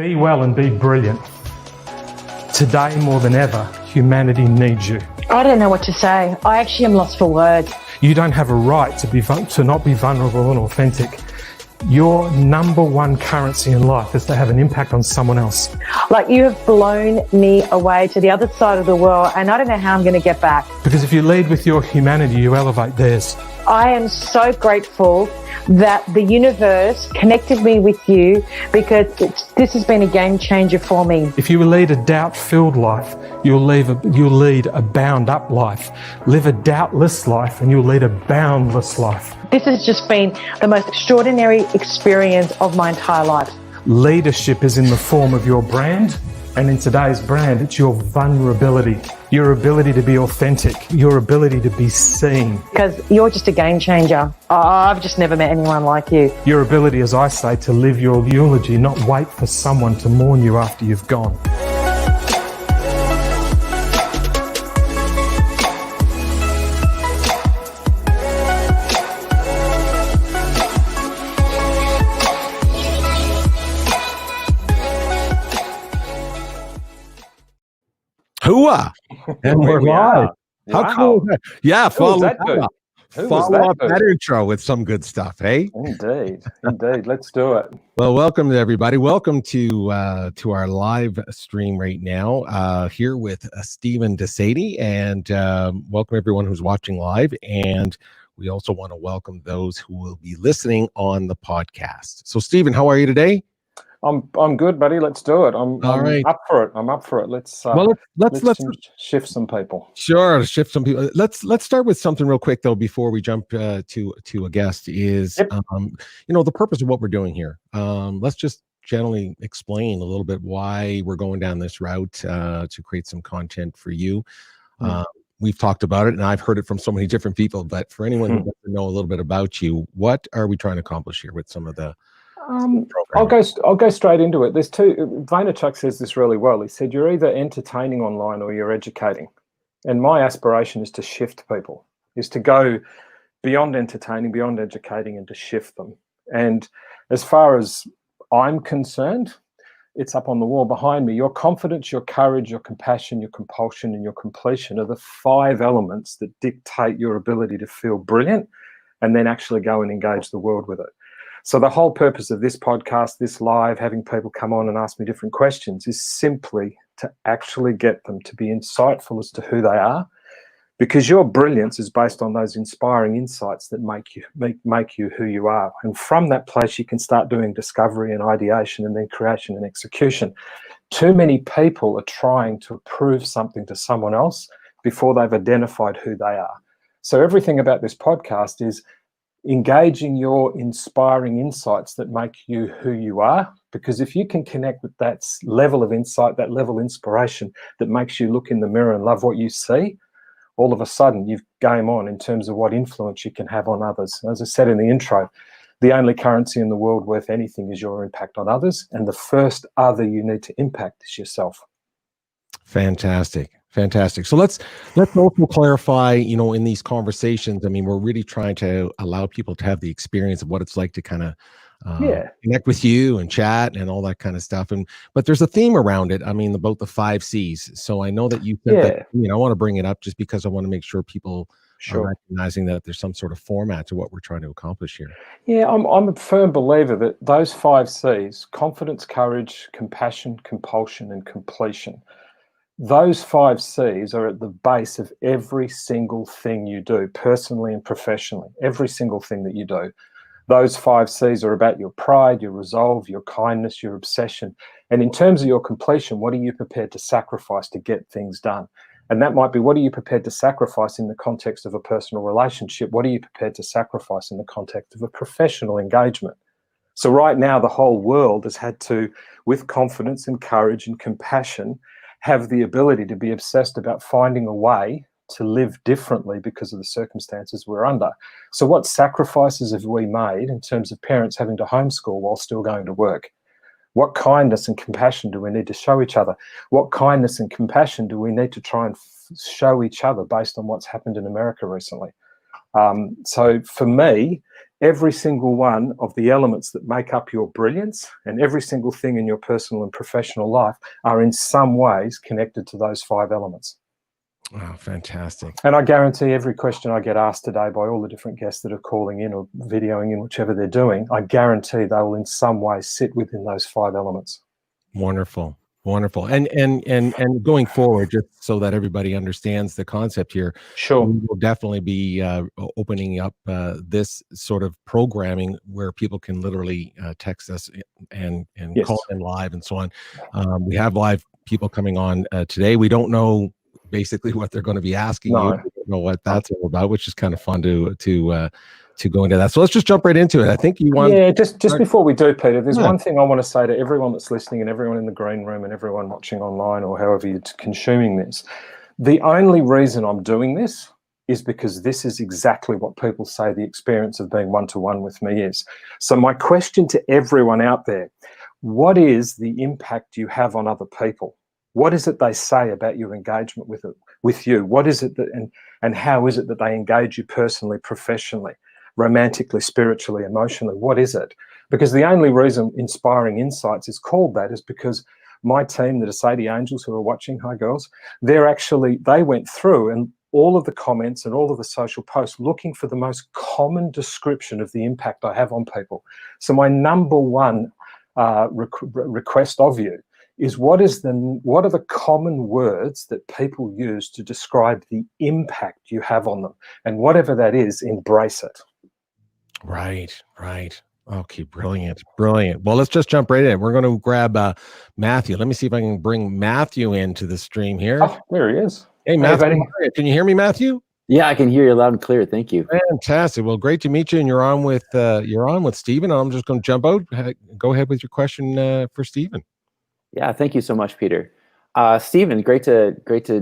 Be well and be brilliant. Today, more than ever, humanity needs you. I don't know what to say. I actually am lost for words. You don't have a right to not be vulnerable and authentic. Your number one currency in life is to have an impact on someone else. Like, you have blown me away to the other side of the world, and I don't know how I'm going to get back. Because if you lead with your humanity, you elevate theirs. I am so grateful that the universe connected me with you, because this has been a game changer for me. If you lead a doubt-filled life, you'll lead a bound-up life. Live a doubtless life and you'll lead a boundless life. This has just been the most extraordinary experience of my entire life. Leadership is in the form of your brand, and in today's brand, it's your vulnerability, your ability to be authentic, your ability to be seen. Because you're just a game changer. I've just never met anyone like you. Your ability, as I say, to live your eulogy, not wait for someone to mourn you after you've gone. Hooah! And we're live. How Wow. cool is that? Yeah, follow that good? up. Who was Follow up that that good? intro with some good stuff, hey? Indeed. Let's do it. Well, welcome to everybody. Welcome to our live stream right now. Here with Stephen Sede, and welcome everyone who's watching live. And we also want to welcome those who will be listening on the podcast. So, Stephen, how are you today? I'm good, buddy. Let's do it. I'm right. up for it. I'm up for it. Let's shift some people. Sure, shift some people. Let's start with something real quick though before we jump to a guest. Is Yep. The purpose of what we're doing here. Let's just generally explain a little bit why we're going down this route to create some content for you. We've talked about it, and I've heard it from so many different people. But for anyone who wants to know a little bit about you, what are we trying to accomplish here with some of the? I'll go straight into it. There's two. Vaynerchuk says this really well. He said, "You're either entertaining online or you're educating." And my aspiration is to shift people, is to go beyond entertaining, beyond educating, and to shift them. And as far as I'm concerned, it's up on the wall behind me. Your confidence, your courage, your compassion, your compulsion, and your completion are the 5 elements that dictate your ability to feel brilliant and then actually go and engage the world with it. So the whole purpose of this podcast, this live, having people come on and ask me different questions, is simply to actually get them to be insightful as to who they are, because your brilliance is based on those inspiring insights that make you who you are. And from that place, you can start doing discovery and ideation, and then creation and execution. Too many people are trying to prove something to someone else before they've identified who they are. So everything about this podcast is engaging your inspiring insights that make you who you are, because if you can connect with that level of insight, that level of inspiration that makes you look in the mirror and love what you see, all of a sudden you've game on in terms of what influence you can have on others. As I said in the intro, the only currency in the world worth anything is your impact on others, and the first other you need to impact is yourself. Fantastic. So let's also clarify, in these conversations, I mean, we're really trying to allow people to have the experience of what it's like to kind of connect with you and chat and all that kind of stuff. But there's a theme around it. I mean, about the 5 C's. So I know that you said that, I want to bring it up just because I want to make sure people are recognizing that there's some sort of format to what we're trying to accomplish here. Yeah, I'm a firm believer that those 5 C's, confidence, courage, compassion, compulsion, and completion, those 5 C's are at the base of every single thing you do, personally and professionally, every single thing that you do. Those 5 C's are about your pride, your resolve, your kindness, your obsession. And in terms of your completion, what are you prepared to sacrifice to get things done? And that might be, what are you prepared to sacrifice in the context of a personal relationship? What are you prepared to sacrifice in the context of a professional engagement? So right now, the whole world has had to, with confidence and courage and compassion, have the ability to be obsessed about finding a way to live differently because of the circumstances we're under. So what sacrifices have we made in terms of parents having to homeschool while still going to work? What kindness and compassion do we need to show each other? What kindness and compassion do we need to try and show each other based on what's happened in America recently? So for me, every single one of the elements that make up your brilliance and every single thing in your personal and professional life are in some ways connected to those 5 elements. Wow, fantastic. And I guarantee every question I get asked today by all the different guests that are calling in or videoing in, whichever they're doing, I guarantee they will in some way sit within those 5 elements. Wonderful. Wonderful. And going forward, just so that everybody understands the concept here, Sure. we will definitely be opening up this sort of programming where people can literally text us and Yes. call in live and so on. We have live people coming on today. We don't know basically what they're going to be asking you. We don't know what that's all about, which is kind of fun to go into that. So let's just jump right into it. I think you want. Yeah, just before we do, Peter, there's one thing I want to say to everyone that's listening and everyone in the green room and everyone watching online or however you're consuming this. The only reason I'm doing this is because this is exactly what people say the experience of being one-to-one with me is. So my question to everyone out there, what is the impact you have on other people? What is it they say about your engagement with you? What is it that, and how is it that they engage you personally, professionally, romantically, spiritually, emotionally? What is it? Because the only reason Inspiring Insights is called that is because my team, the Sede Angels who are watching, hi girls, they went through and all of the comments and all of the social posts looking for the most common description of the impact I have on people. So my number one request of you is what are the common words that people use to describe the impact you have on them? And whatever that is, embrace it. Right. Okay, brilliant. Well, let's just jump right in. We're going to grab Matthew. Let me see if I can bring Matthew into the stream here. Oh, there he is. Hey, Matthew. Can you hear me, Matthew? Yeah, I can hear you loud and clear. Thank you. Fantastic. Well, great to meet you. And you're on with Stephen. I'm just going to jump out. Go ahead with your question for Stephen. Yeah, thank you so much, Peter. Stephen, great to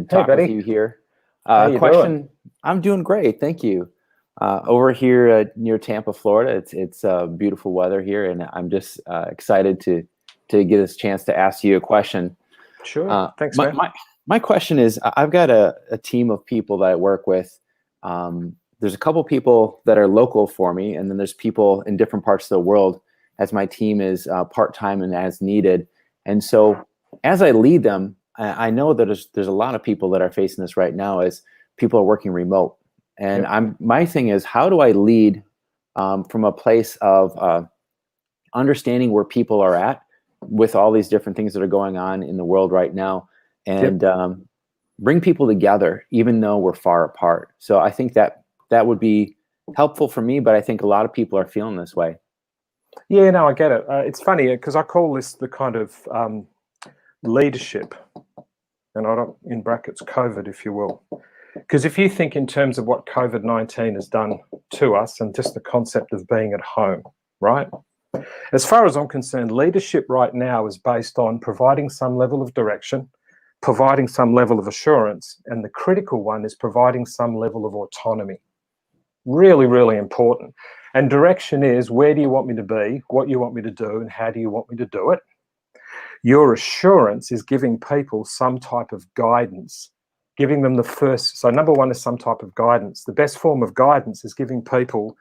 talk with you here. How you doing? I'm doing great. Thank you. Over here near Tampa, Florida, it's beautiful weather here, and I'm just excited to get this chance to ask you a question. Sure. Thanks, man. My question is, I've got a team of people that I work with. There's a couple people that are local for me, and then there's people in different parts of the world as my team is part-time and as needed. And so as I lead them, I know that there's a lot of people that are facing this right now as people are working remote. And my thing is, how do I lead from a place of understanding where people are at with all these different things that are going on in the world right now, and bring people together, even though we're far apart. So I think that would be helpful for me, but I think a lot of people are feeling this way. Yeah, no, I get it. It's funny because I call this the kind of leadership, and I don't, in brackets, COVID, if you will. Because if you think in terms of what COVID-19 has done to us and just the concept of being at home, right? As far as I'm concerned, leadership right now is based on providing some level of direction, providing some level of assurance, and the critical one is providing some level of autonomy. Really, really important. And direction is, where do you want me to be, what you want me to do, and how do you want me to do it? Your assurance is giving people some type of guidance, giving them the first. So number one is some type of guidance. The best form of guidance is giving people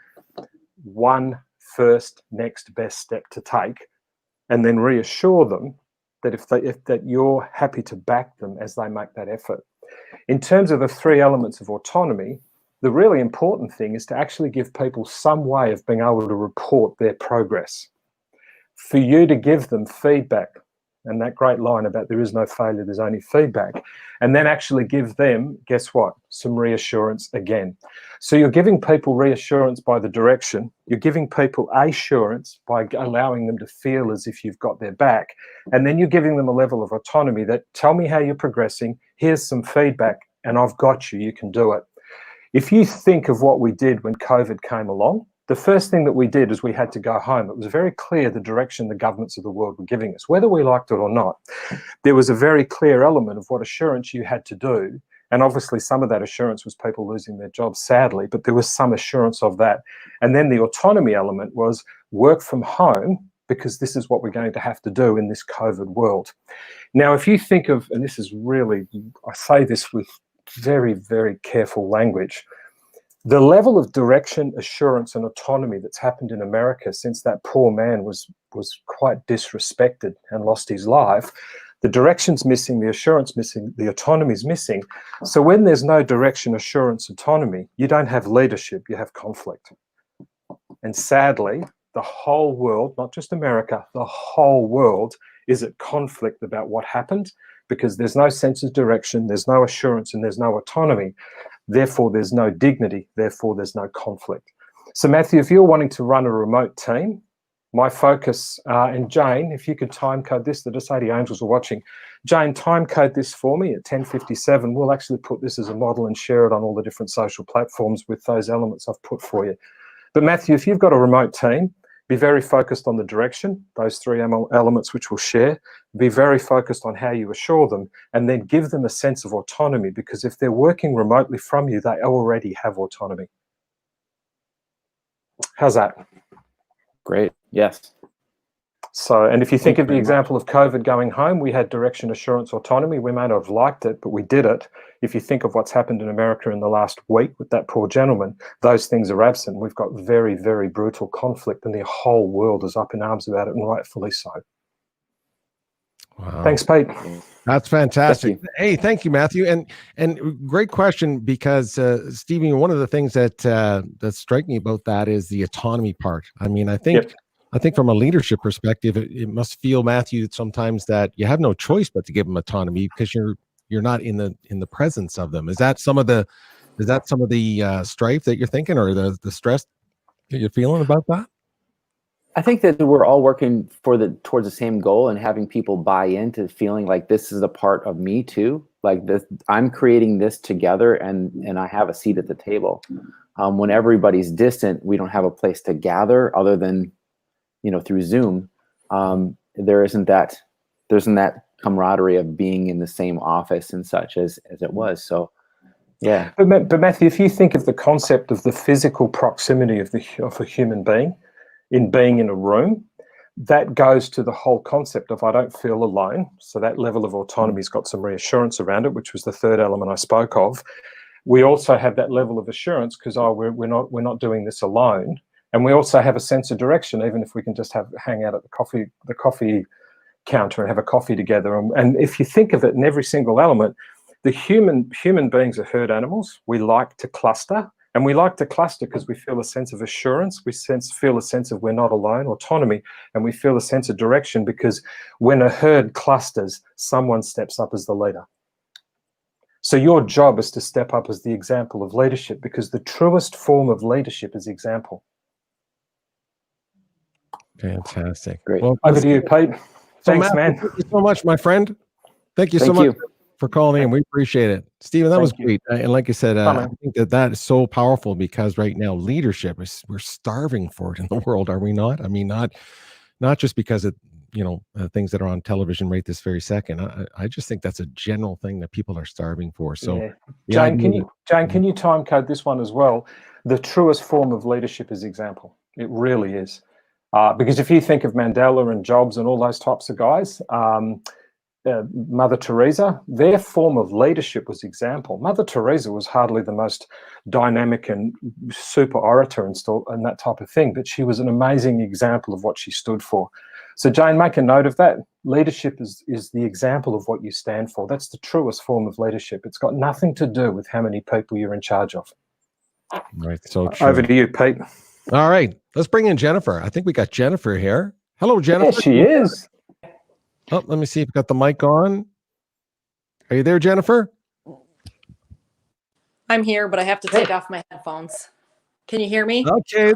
one first next best step to take, and then reassure them that that you're happy to back them as they make that effort. In terms of the 3 elements of autonomy, the really important thing is to actually give people some way of being able to report their progress. For you to give them feedback, and that great line about there is no failure, there's only feedback, and then actually give them, guess what, some reassurance again. So you're giving people reassurance by the direction, you're giving people assurance by allowing them to feel as if you've got their back, and then you're giving them a level of autonomy that, tell me how you're progressing, here's some feedback, and I've got you, you can do it. If you think of what we did when COVID came along, the first thing that we did is we had to go home. It was very clear the direction the governments of the world were giving us, whether we liked it or not. There was a very clear element of what assurance you had to do. And obviously some of that assurance was people losing their jobs, sadly, but there was some assurance of that. And then the autonomy element was work from home, because this is what we're going to have to do in this COVID world. Now, if you think of, and this is really, I say this with very, very careful language, The level of direction, assurance, and autonomy that's happened in America since that poor man was quite disrespected and lost his life, the direction's missing, the assurance missing, the autonomy's missing. So when there's no direction, assurance, autonomy, you don't have leadership, you have conflict. And sadly, the whole world, not just America, the whole world is at conflict about what happened, because there's no sense of direction, there's no assurance, and there's no autonomy. Therefore, there's no dignity. Therefore, there's no conflict. So, Matthew, if you're wanting to run a remote team, my focus, and Jane, if you could time code this, the Sede Angels are watching. Jane, time code this for me at 10:57. We'll actually put this as a model and share it on all the different social platforms with those elements I've put for you. But Matthew, if you've got a remote team, be very focused on the direction, those three elements which we'll share. Be very focused on how you assure them, and then give them a sense of autonomy, because if they're working remotely from you, they already have autonomy. How's that? Great. Yes. So, and if you think of the example of COVID going home, we had direction, assurance, autonomy. We may not have liked it, but we did it. If you think of what's happened in America in the last week with that poor gentleman, those things are absent. We've got very, very brutal conflict, and the whole world is up in arms about it, and rightfully so. Wow. Thanks, Pete. That's fantastic. Hey, thank you, Matthew. And great question, because Stevie, one of the things that strike me about that is the autonomy part. I mean, I think from a leadership perspective, it must feel, Matthew, sometimes that you have no choice but to give them autonomy, because you're not in the presence of them. Is that some of the strife that you're thinking, or the stress that you're feeling about that? I think that we're all working towards the same goal, and having people buy into feeling like this is a part of me too. Like this, I'm creating this together, and I have a seat at the table. When everybody's distant, we don't have a place to gather other than, through Zoom. There isn't that camaraderie of being in the same office and such as it was. So, yeah. But Matthew, if you think of the concept of the physical proximity of a human being, in being in a room, that goes to the whole concept of I don't feel alone. So that level of autonomy's got some reassurance around it, which was the third element I spoke of. We also have that level of assurance because we're not doing this alone, and we also have a sense of direction, even if we can just hang out at the coffee counter and have a coffee together. And if you think of it in every single element, the human beings are herd animals. We like to cluster. And we like to cluster because we feel a sense of assurance, we feel a sense of we're not alone, autonomy, and we feel a sense of direction, because when a herd clusters, someone steps up as the leader. So your job is to step up as the example of leadership, because the truest form of leadership is example. Fantastic. Great. Well, over to you, Pete. Thanks, man. Thank you so much, my friend. Thank you so much for calling in. We appreciate it. Stephen, that was great. And like I said, I think that is so powerful, because right now leadership we're starving for it in the world, are we not? I mean, not just because of things that are on television right this very second. I just think that's a general thing that people are starving for. So Jane, can you time code this one as well? The truest form of leadership is example. It really is. Because if you think of Mandela and Jobs and all those types of guys, Mother Teresa, their form of leadership was example. Mother Teresa was hardly the most dynamic and super orator and that type of thing, but she was an amazing example of what she stood for. So Jane, make a note of that. Leadership is the example of what you stand for. That's the truest form of leadership. It's got nothing to do with how many people you're in charge of. Right. So true. Over to you, Pete. All right. Let's bring in Jennifer. I think we got Jennifer here. Hello, Jennifer. There she is. Oh, let me see if you've got the mic on. Are you there, Jennifer? I'm here, but I have to take off my headphones. Can you hear me? Okay,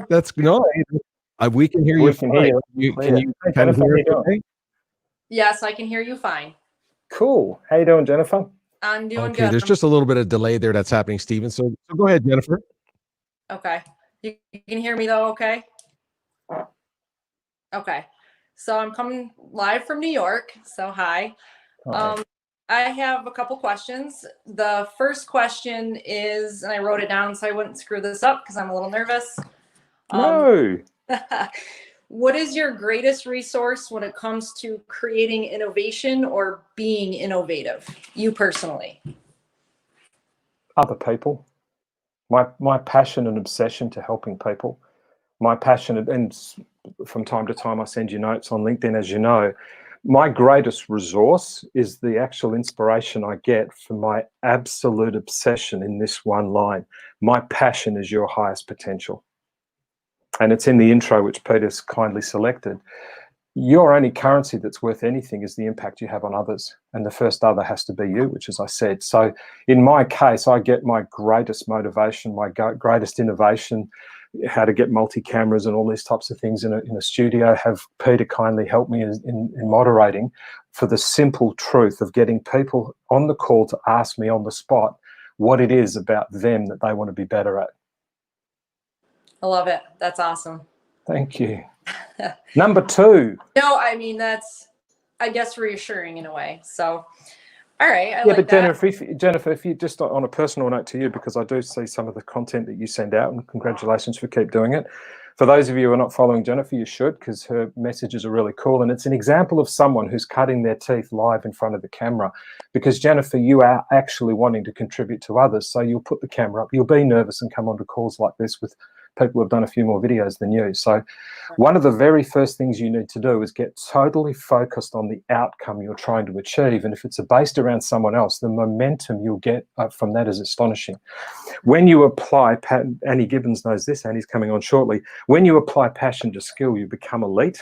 we can hear you. Can you kind of hear it okay? Yes, I can hear you fine. Cool. How you doing, Jennifer? I'm doing good. There's just a little bit of delay there that's happening, Stephen. So go ahead, Jennifer. Okay. You can hear me though, okay? Okay. So I'm coming live from New York. So hi. I have a couple questions. The first question is, and I wrote it down so I wouldn't screw this up because I'm a little nervous. No. What is your greatest resource when it comes to creating innovation or being innovative, you personally? Other people. My passion and obsession to helping people, my passion, and from time to time I send you notes on LinkedIn, as you know, my greatest resource is the actual inspiration I get from my absolute obsession in this one line. My passion is your highest potential. And it's in the intro, which Peter's kindly selected. Your only currency that's worth anything is the impact you have on others. And the first other has to be you, which, as I said. So in my case, I get my greatest motivation, my greatest innovation, how to get multi-cameras and all these types of things in a studio, have Peter kindly help me in moderating, for the simple truth of getting people on the call to ask me on the spot what it is about them that they want to be better at. I love it. That's awesome. Thank you. Number 2. No, I mean, that's, I guess, reassuring in a way. So, all right. I yeah, like but that. Jennifer, if you just on a personal note to you, because I do see some of the content that you send out, and congratulations for keep doing it. For those of you who are not following Jennifer, you should, because her messages are really cool. And it's an example of someone who's cutting their teeth live in front of the camera. Because Jennifer, you are actually wanting to contribute to others. So you'll put the camera up, you'll be nervous and come onto calls like this with people who have done a few more videos than you. So one of the very first things you need to do is get totally focused on the outcome you're trying to achieve. And if it's based around someone else, the momentum you'll get from that is astonishing. When you apply, Annie Gibbons knows this, Annie's coming on shortly, when you apply passion to skill, you become elite.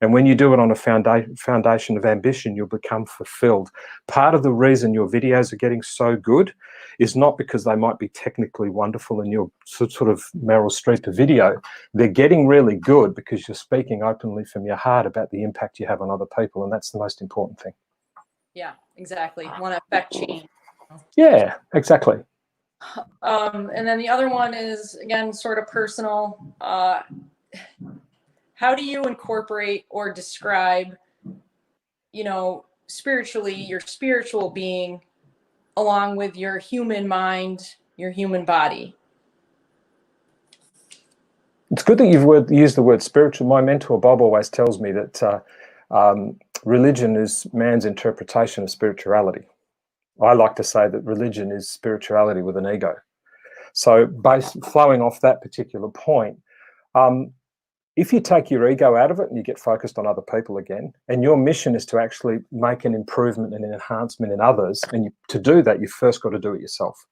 And when you do it on a foundation of ambition, you'll become fulfilled. Part of the reason your videos are getting so good is not because they might be technically wonderful and you're sort of Meryl Streep of video. They're getting really good because you're speaking openly from your heart about the impact you have on other people, and that's the most important thing. Yeah, exactly. Want to affect change. Yeah, exactly. And then the other one is, again, sort of personal. How do you incorporate or describe, spiritually, your spiritual being along with your human mind, your human body? It's good that you've used the word spiritual. My mentor, Bob, always tells me that religion is man's interpretation of spirituality. I like to say that religion is spirituality with an ego. So flowing off that particular point, if you take your ego out of it and you get focused on other people again, and your mission is to actually make an improvement and an enhancement in others, and to do that, you've first got to do it yourself.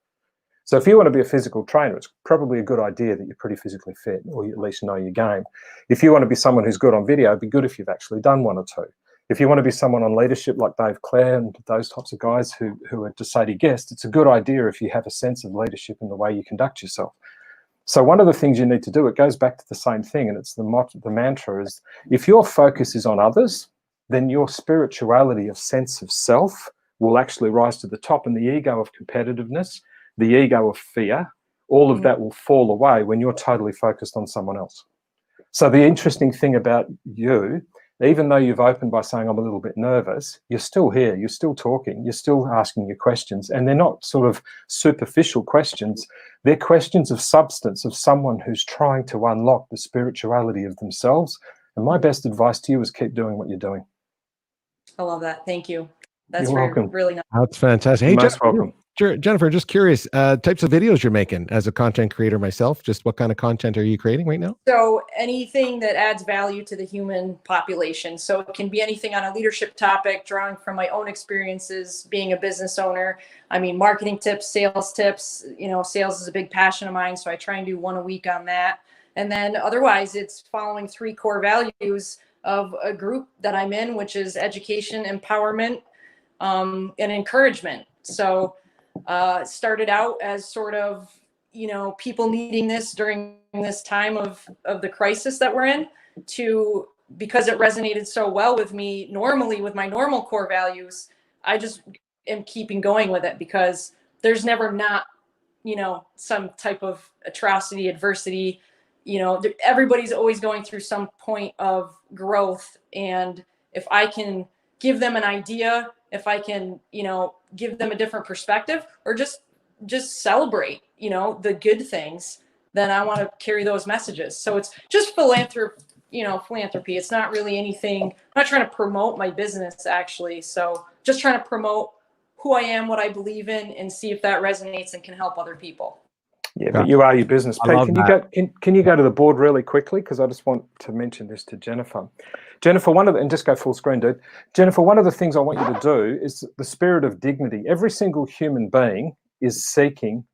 So if you want to be a physical trainer, it's probably a good idea that you're pretty physically fit, or you at least know your game. If you want to be someone who's good on video, it'd be good if you've actually done one or two. If you want to be someone on leadership like Dave Clare and those types of guys who are Sede guests, it's a good idea if you have a sense of leadership in the way you conduct yourself. So one of the things you need to do, it goes back to the same thing, and it's the mantra is, if your focus is on others, then your spirituality of sense of self will actually rise to the top, and the ego of competitiveness, the ego of fear, all of that will fall away when you're totally focused on someone else. So the interesting thing about you, even though you've opened by saying I'm a little bit nervous, you're still here, you're still talking, you're still asking your questions, and they're not sort of superficial questions. They're questions of substance, of someone who's trying to unlock the spirituality of themselves. And my best advice to you is keep doing what you're doing. I love that. Thank you. That's You're welcome. Really nice. That's fantastic. Hey, You're most welcome. Jennifer, just curious, types of videos you're making as a content creator myself. Just what kind of content are you creating right now? So anything that adds value to the human population. So it can be anything on a leadership topic, drawing from my own experiences being a business owner. I mean, marketing tips, sales tips, sales is a big passion of mine. So I try and do one a week on that. And then otherwise it's following 3 core values of a group that I'm in, which is education, empowerment, and encouragement. So started out as sort of, people needing this during this time of the crisis that we're in, to, because it resonated so well with me normally with my normal core values, I just am keeping going with it, because there's never not, some type of atrocity, adversity, everybody's always going through some point of growth. And if I can give them an idea, if I can, give them a different perspective, or just celebrate, the good things, then I want to carry those messages. So it's just philanthropy. It's not really anything. I'm not trying to promote my business, actually. So just trying to promote who I am, what I believe in, and see if that resonates and can help other people. Yeah, but you are your business. I Pete, love that. can you go to the board really quickly? Because I just want to mention this to Jennifer. Jennifer, and just go full screen, dude. Jennifer, one of the things I want you to do is the spirit of dignity. Every single human being is seeking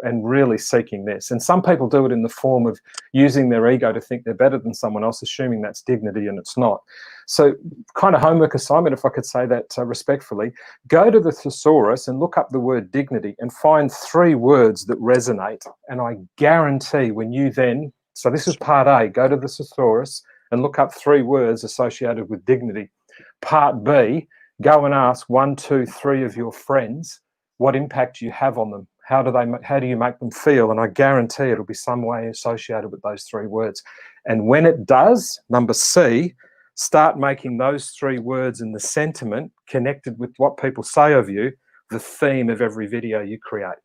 and really seeking this. And some people do it in the form of using their ego to think they're better than someone else, assuming that's dignity, and it's not. So kind of homework assignment, if I could say that respectfully, go to the thesaurus and look up the word dignity and find 3 words that resonate. And I guarantee when you then, so this is part A, go to the thesaurus and look up 3 words associated with dignity. Part B, go and ask 1, 2, 3 of your friends what impact you have on them. How do you make them feel? And I guarantee it'll be some way associated with those 3 words. And when it does, number C, start making those 3 words and the sentiment connected with what people say of you, the theme of every video you create.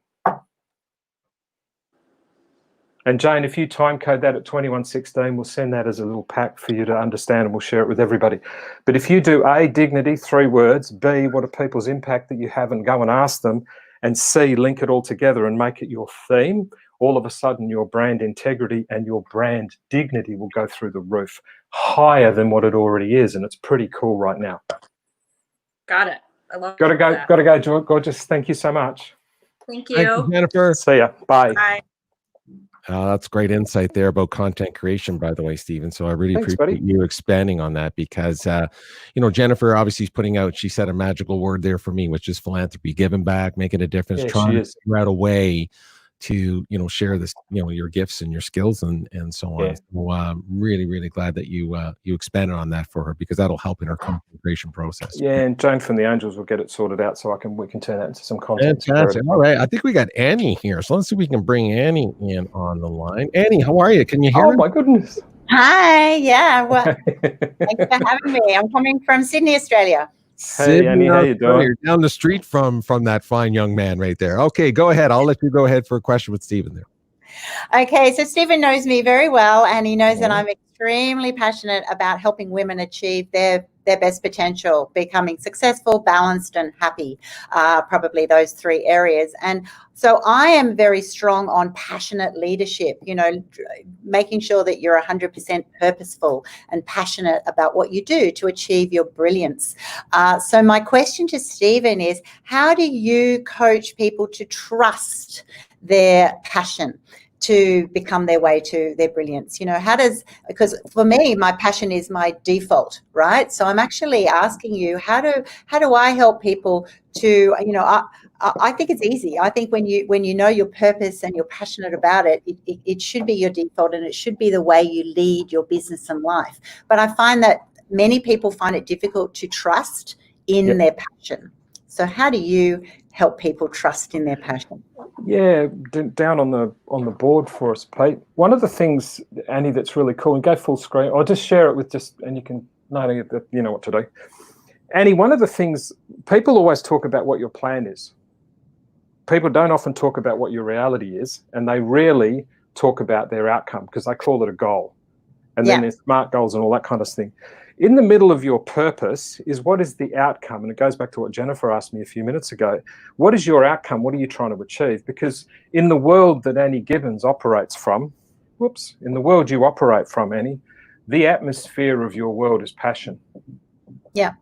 And Jane, if you time code that at 2116, we'll send that as a little pack for you to understand, and we'll share it with everybody. But if you do A, dignity, 3 words, B, what are people's impact that you have, and go and ask them, and C, link it all together and make it your theme, all of a sudden your brand integrity and your brand dignity will go through the roof, higher than what it already is. And it's pretty cool right now. Got it. I love Gotta go, that. gotta go, gorgeous. Thank you so much. Thank you. Thank you, Jennifer. See ya. Bye. Bye. That's great insight there about content creation, by the way, Stephen. So I really Thanks, appreciate buddy. you expanding on that, because, Jennifer obviously is putting out, she said a magical word there for me, which is philanthropy, giving back, making a difference, Yeah, trying she to is. figure out a way to, share this, your gifts and your skills and so on. Yeah. So really, really glad that you expanded on that for her, because that'll help in her content creation process. Yeah, and Jane from the Angels will get it sorted out so we can turn that into some content. Fantastic. All right. I think we got Annie here. So let's see if we can bring Annie in on the line. Annie, how are you? Can you hear Oh, me? my goodness. Hi, yeah. Well, thanks for having me. I'm coming from Sydney, Australia. Hey, Annie, how you doing? You're down the street from that fine young man right there. Okay, go ahead. I'll let you go ahead for a question with Stephen there. Okay, so Stephen knows me very well, and he knows that I'm extremely passionate about helping women achieve their best potential, becoming successful, balanced, and happy, probably those 3 areas. And so I am very strong on passionate leadership, making sure that you're 100% purposeful and passionate about what you do to achieve your brilliance. So my question to Stephen is, how do you coach people to trust their passion to become their way to their brilliance? Because for me, my passion is my default, right? So I'm actually asking you, how do I help people to, I think it's easy. I think when you know your purpose and you're passionate about it, it should be your default, and it should be the way you lead your business and life. But I find that many people find it difficult to trust in their passion. So how do you help people trust in their passion? Yeah, down on the board for us, Pete. One of the things, Annie, that's really cool, and go full screen. I'll just share it with and you can know what to do. Annie, one of the things, people always talk about what your plan is. People don't often talk about what your reality is, and they rarely talk about their outcome, because they call it a goal. And then there's SMART goals and all that kind of thing. In the middle of your purpose is, what is the outcome? And it goes back to what Jennifer asked me a few minutes ago. What is your outcome? What are you trying to achieve? Because in the world that Annie Gibbons operates from, in the world you operate from, Annie, the atmosphere of your world is passion. Yeah.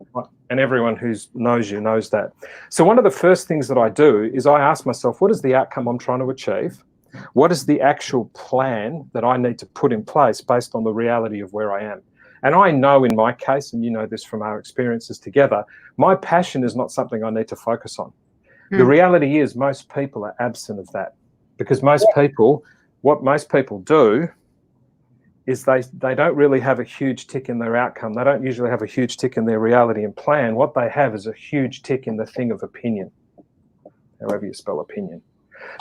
And everyone who knows you knows that. So one of the first things that I do is I ask myself, what is the outcome I'm trying to achieve? What is the actual plan that I need to put in place based on the reality of where I am? And I know in my case, and you know this from our experiences together, my passion is not something I need to focus on. The reality is most people are absent of that, because what most people do is they don't really have a huge tick in their outcome. They don't usually have a huge tick in their reality and plan. What they have is a huge tick in the thing of opinion, however you spell opinion.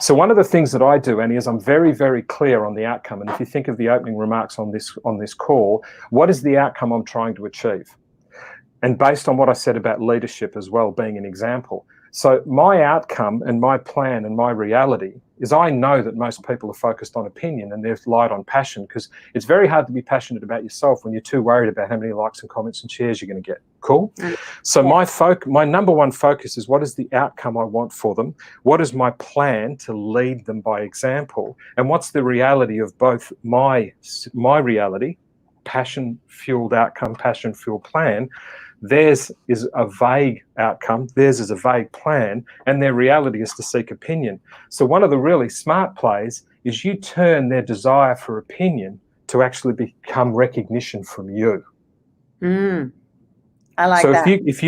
So one of the things that I do, Annie, is I'm very, very clear on the outcome. And if you think of the opening remarks on this call, what is the outcome I'm trying to achieve? And based on what I said about leadership as well, being an example, So my outcome and my plan and my reality is, I know that most people are focused on opinion and they're light on passion, because it's very hard to be passionate about yourself when you're too worried about how many likes and comments and shares you're going to get. Cool. So my number one focus is, what is the outcome I want for them? What is my plan to lead them by example? And what's the reality of both my reality, passion-fueled outcome, passion-fueled plan? Theirs is a vague outcome, theirs is a vague plan, and their reality is to seek opinion. So one of the really smart plays is you turn their desire for opinion to actually become recognition from you. I like that. So if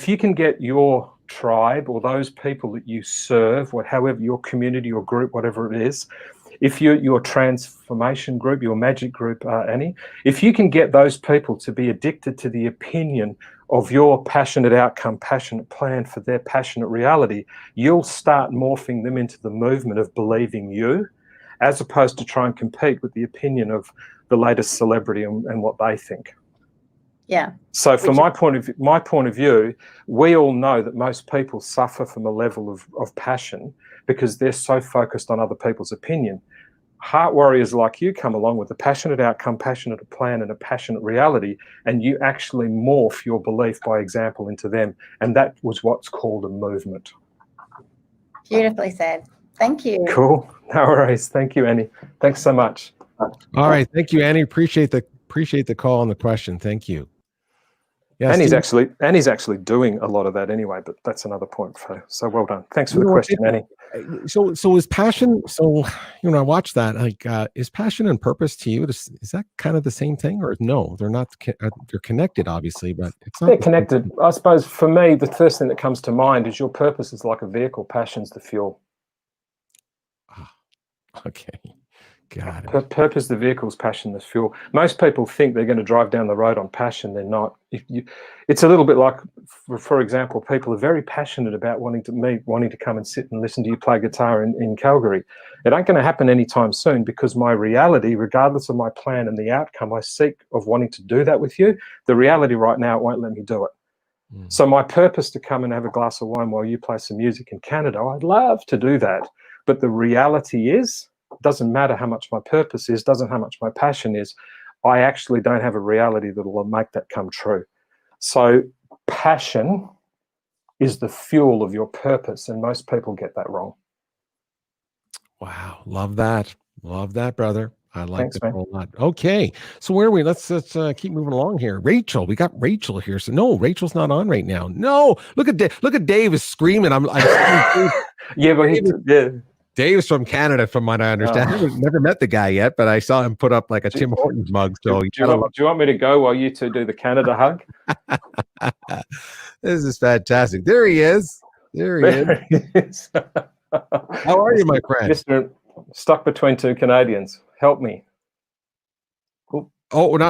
you can get your tribe or those people that you serve, or however, your community or group, whatever it is, if your transformation group, your magic group, Annie, if you can get those people to be addicted to the opinion of your passionate outcome, passionate plan for their passionate reality, you'll start morphing them into the movement of believing you, as opposed to try and compete with the opinion of the latest celebrity and what they think. Yeah. So from my point of view, we all know that most people suffer from a level of passion because they're so focused on other people's opinion. Heart warriors like you come along with a passionate outcome, passionate plan, and a passionate reality, and you actually morph your belief by example into them. And that was what's called a movement. Beautifully said. Thank you. Cool. No worries. Thank you, Annie. Thanks so much. All right. Thank you, Annie. Appreciate the call and the question. Thank you. Yeah, Annie's actually doing a lot of that anyway, but that's another point. So well done. Thanks for the question, Annie. So is passion? So I watched that. Like, is passion and purpose to you? Is that kind of the same thing, or no? They're not. They're connected, obviously, but it's not. They're connected. I suppose for me, the first thing that comes to mind is your purpose is like a vehicle. Passion's the fuel. Okay. Got it. Purpose, the vehicle's passion, the fuel. Most people think they're going to drive down the road on passion. They're not. It's a little bit like, for example, people are very passionate about wanting to come and sit and listen to you play guitar in Calgary. It ain't going to happen anytime soon, because my reality, regardless of my plan and the outcome I seek of wanting to do that with you, the reality right now, it won't let me do it. So my purpose to come and have a glass of wine while you play some music in Canada, I'd love to do that. But the reality is, doesn't matter how much my purpose is, doesn't how much my passion is, I actually don't have a reality that will make that come true. So passion is the fuel of your purpose, and most people get that wrong. Wow. Love that, brother. I like Thanks, that a lot. Okay. So where are we? Let's keep moving along here. Rachel, we got Rachel here. So no, Rachel's not on right now. No, look at Dave is screaming. I'm yeah, but Dave's from Canada, from what I understand. I've never met the guy yet, but I saw him put up like a Tim Hortons mug. So do you want me to go while you two do the Canada hug? This is fantastic. There he is. There he is. How are you, my friend? Mr. Stuck between two Canadians. Help me. Oh, hold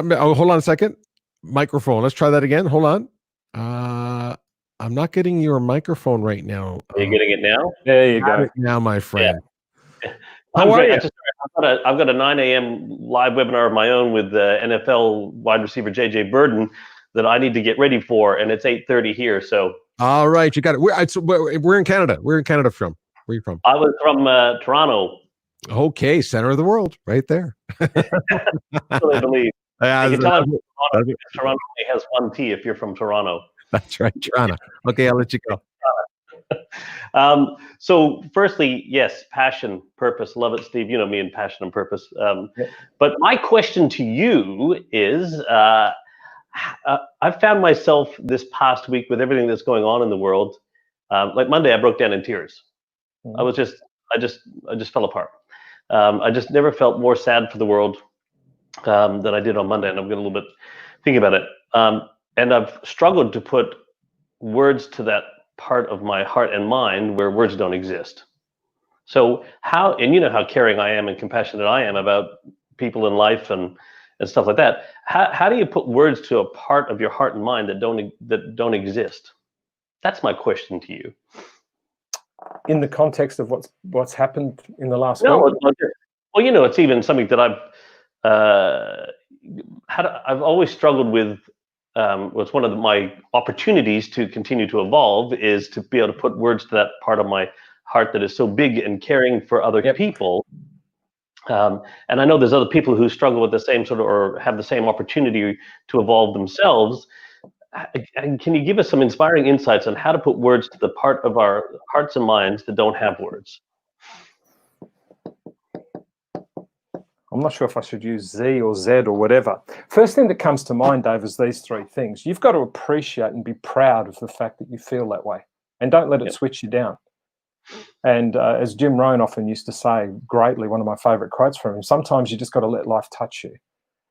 on a second. Microphone. Let's try that again. Hold on. I'm not getting your microphone right now. Are you getting it now? There you go. Now, my friend. Yeah. How are you? I've got a 9 a.m. live webinar of my own with NFL wide receiver J.J. Burden that I need to get ready for, and it's 8:30 here. So. All right, you got it. We're in Canada. Where in Canada from? Where are you from? I was from Toronto. Okay, center of the world, right there. I believe. Yeah, Toronto only has one T if you're from Toronto. That's right, Toronto. Okay, I'll let you go. So firstly, yes, passion, purpose. Love it, Steve. You know me and passion and purpose. But my question to you is, I've found myself this past week with everything that's going on in the world. Like Monday, I broke down in tears. I just fell apart. I just never felt more sad for the world than I did on Monday, and I'm going a little bit thinking about it. And I've struggled to put words to that part of my heart and mind where words don't exist. So and you know how caring I am and compassionate I am about people in life and stuff like that. How do you put words to a part of your heart and mind that don't exist? That's my question to you. In the context of what's happened in the last week? Well, you know, it's even something that I've always struggled with was one of my opportunities to continue to evolve, is to be able to put words to that part of my heart that is so big and caring for other people. And I know there's other people who struggle with the same sort of, or have the same opportunity to evolve themselves. And can you give us some inspiring insights on how to put words to the part of our hearts and minds that don't have words? I'm not sure if I should use Z or Z or whatever. First thing that comes to mind, Dave, is these three things. You've got to appreciate and be proud of the fact that you feel that way, and don't let it switch you down. And as Jim Rohn often used to say greatly, one of my favorite quotes from him, sometimes you just got to let life touch you.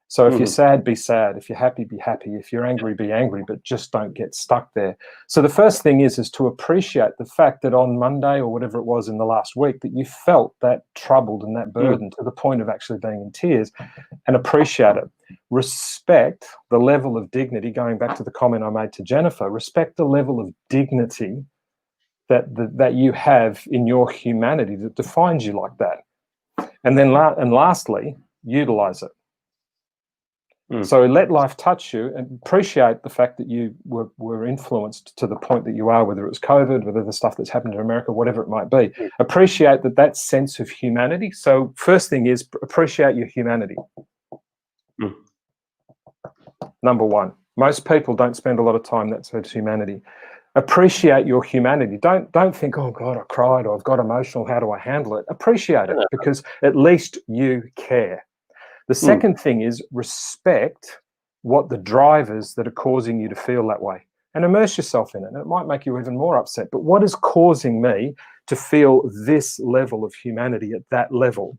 So if you're sad, be sad. If you're happy, be happy. If you're angry, be angry, but just don't get stuck there. So the first thing is to appreciate the fact that on Monday or whatever it was in the last week that you felt that troubled and that burden to the point of actually being in tears, and appreciate it. Respect the level of dignity, going back to the comment I made to Jennifer, respect the level of dignity that you have in your humanity that defines you like that. And then lastly, utilize it. So let life touch you, and appreciate the fact that you were influenced to the point that you are, whether it was COVID, whether the stuff that's happened in America, whatever it might be. Appreciate that sense of humanity. So first thing is appreciate your humanity. Number one. Most people don't spend a lot of time that's humanity. Appreciate your humanity. Don't think, oh God, I cried, or I've got emotional, how do I handle it? Appreciate it, because at least you care. The second thing is respect what the drivers that are causing you to feel that way, and immerse yourself in it. And it might make you even more upset, but what is causing me to feel this level of humanity at that level?